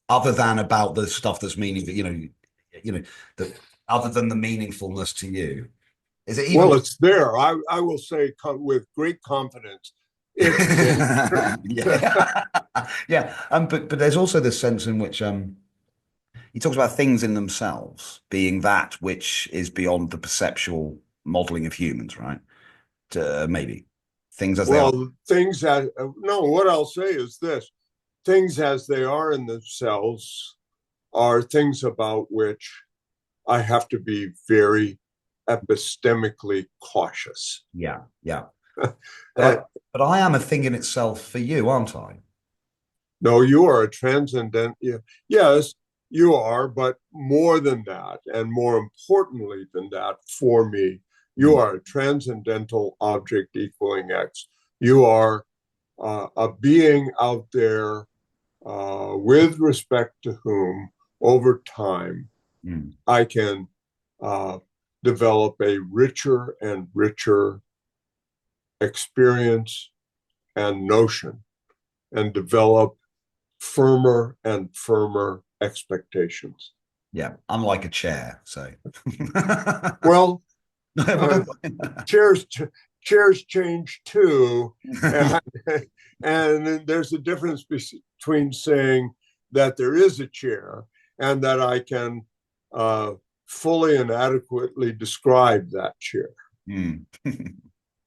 Other than about the stuff that's meaning, that other than the meaningfulness to you, is it even? Well, it's there. I will say with great confidence, it's there. Yeah. But there's also this sense in which he talks about things in themselves being that which is beyond the perceptual modeling of humans, right? Maybe things as they are. What I'll say is this: things as they are in themselves are things about which I have to be very epistemically cautious. Yeah. But I am a thing in itself for you, aren't I? No, you are a transcendent. Yes, you are, but more than that, and more importantly than that, for me, you are a transcendental object equaling X. You are a being out there with respect to whom, over time, I can develop a richer and richer experience and notion, and develop firmer and firmer expectations. Yeah, unlike a chair, so. Well, chairs change too, and there's a difference between saying that there is a chair and that I can fully and adequately describe that chair.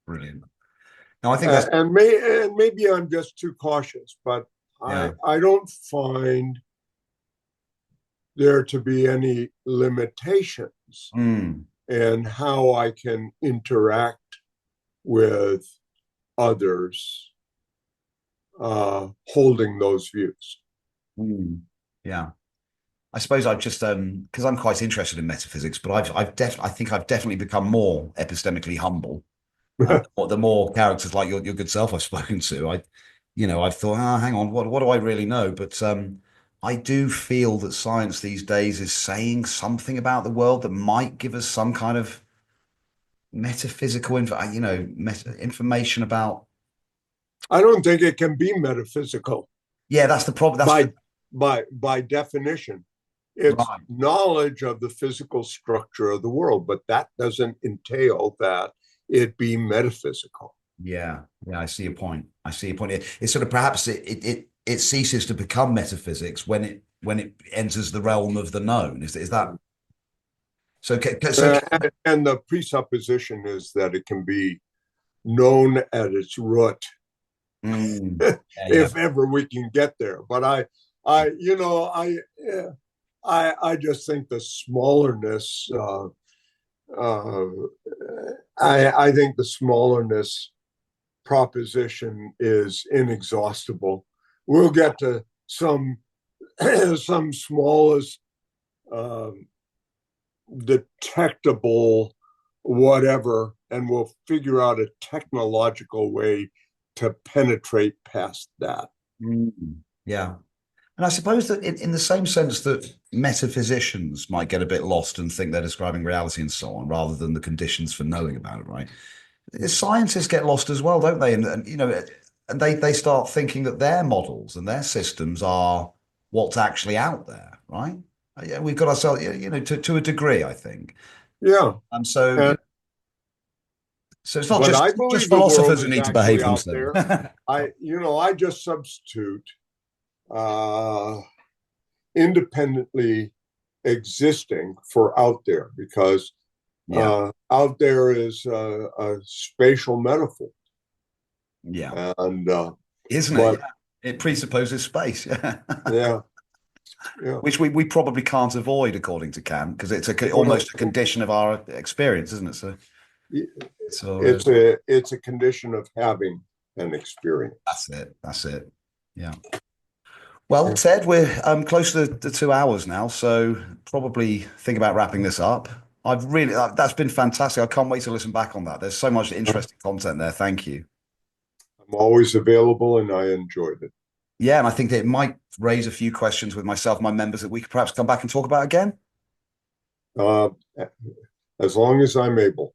Brilliant. No, I think that's and maybe I'm just too cautious, but yeah. I don't find there to be any limitations in how I can interact with others holding those views. Yeah. I suppose I've just because I'm quite interested in metaphysics, but I think I've definitely become more epistemically humble. The more characters like your good self I've spoken to, I've thought, hang on, what do I really know? But I do feel that science these days is saying something about the world that might give us some kind of metaphysical, information about. I don't think it can be metaphysical. Yeah, that's the problem. By definition, it's right. Knowledge of the physical structure of the world, but that doesn't entail that it be metaphysical. Yeah, I see your point. It's sort of perhaps it ceases to become metaphysics when it enters the realm of the known. Is that so? And the presupposition is that it can be known at its root, if ever we can get there. But I just think the smallerness. I think the smallerness proposition is inexhaustible. We'll get to some smallest detectable whatever, and we'll figure out a technological way to penetrate past that. Yeah. And I suppose that in the same sense that metaphysicians might get a bit lost and think they're describing reality and so on, rather than the conditions for knowing about it, right? Scientists get lost as well, don't they? And they start thinking that their models and their systems are what's actually out there, right? Yeah, we've got ourselves, to a degrry, I think. Yeah. And so it's not just philosophers who need to behave themselves. I just substitute independently existing for out there, because out there is a spatial metaphor. Yeah. And isn't it? Yeah. It presupposes space. Yeah. Which we probably can't avoid, according to Kant, because it's almost a condition of our experience, isn't it? So it's a condition of having an experience. That's it. Yeah. Well, Ted, we're close to the 2 hours now, so probably think about wrapping this up. That's been fantastic. I can't wait to listen back on that. There's so much interesting content there. Thank you. I'm always available, and I enjoyed it. Yeah, and I think that it might raise a few questions with myself and my members that we could perhaps come back and talk about again. As long as I'm able.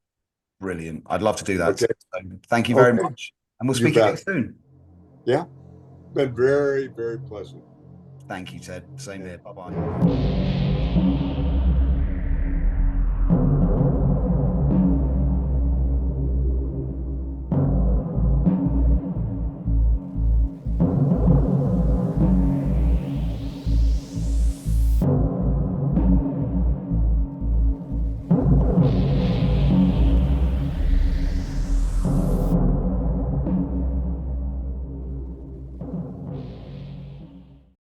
Brilliant. I'd love to do that. Okay. So thank you very much. And we'll speak again soon. Yeah. Been very, very pleasant. Thank you, Ted. Same here. Bye-bye.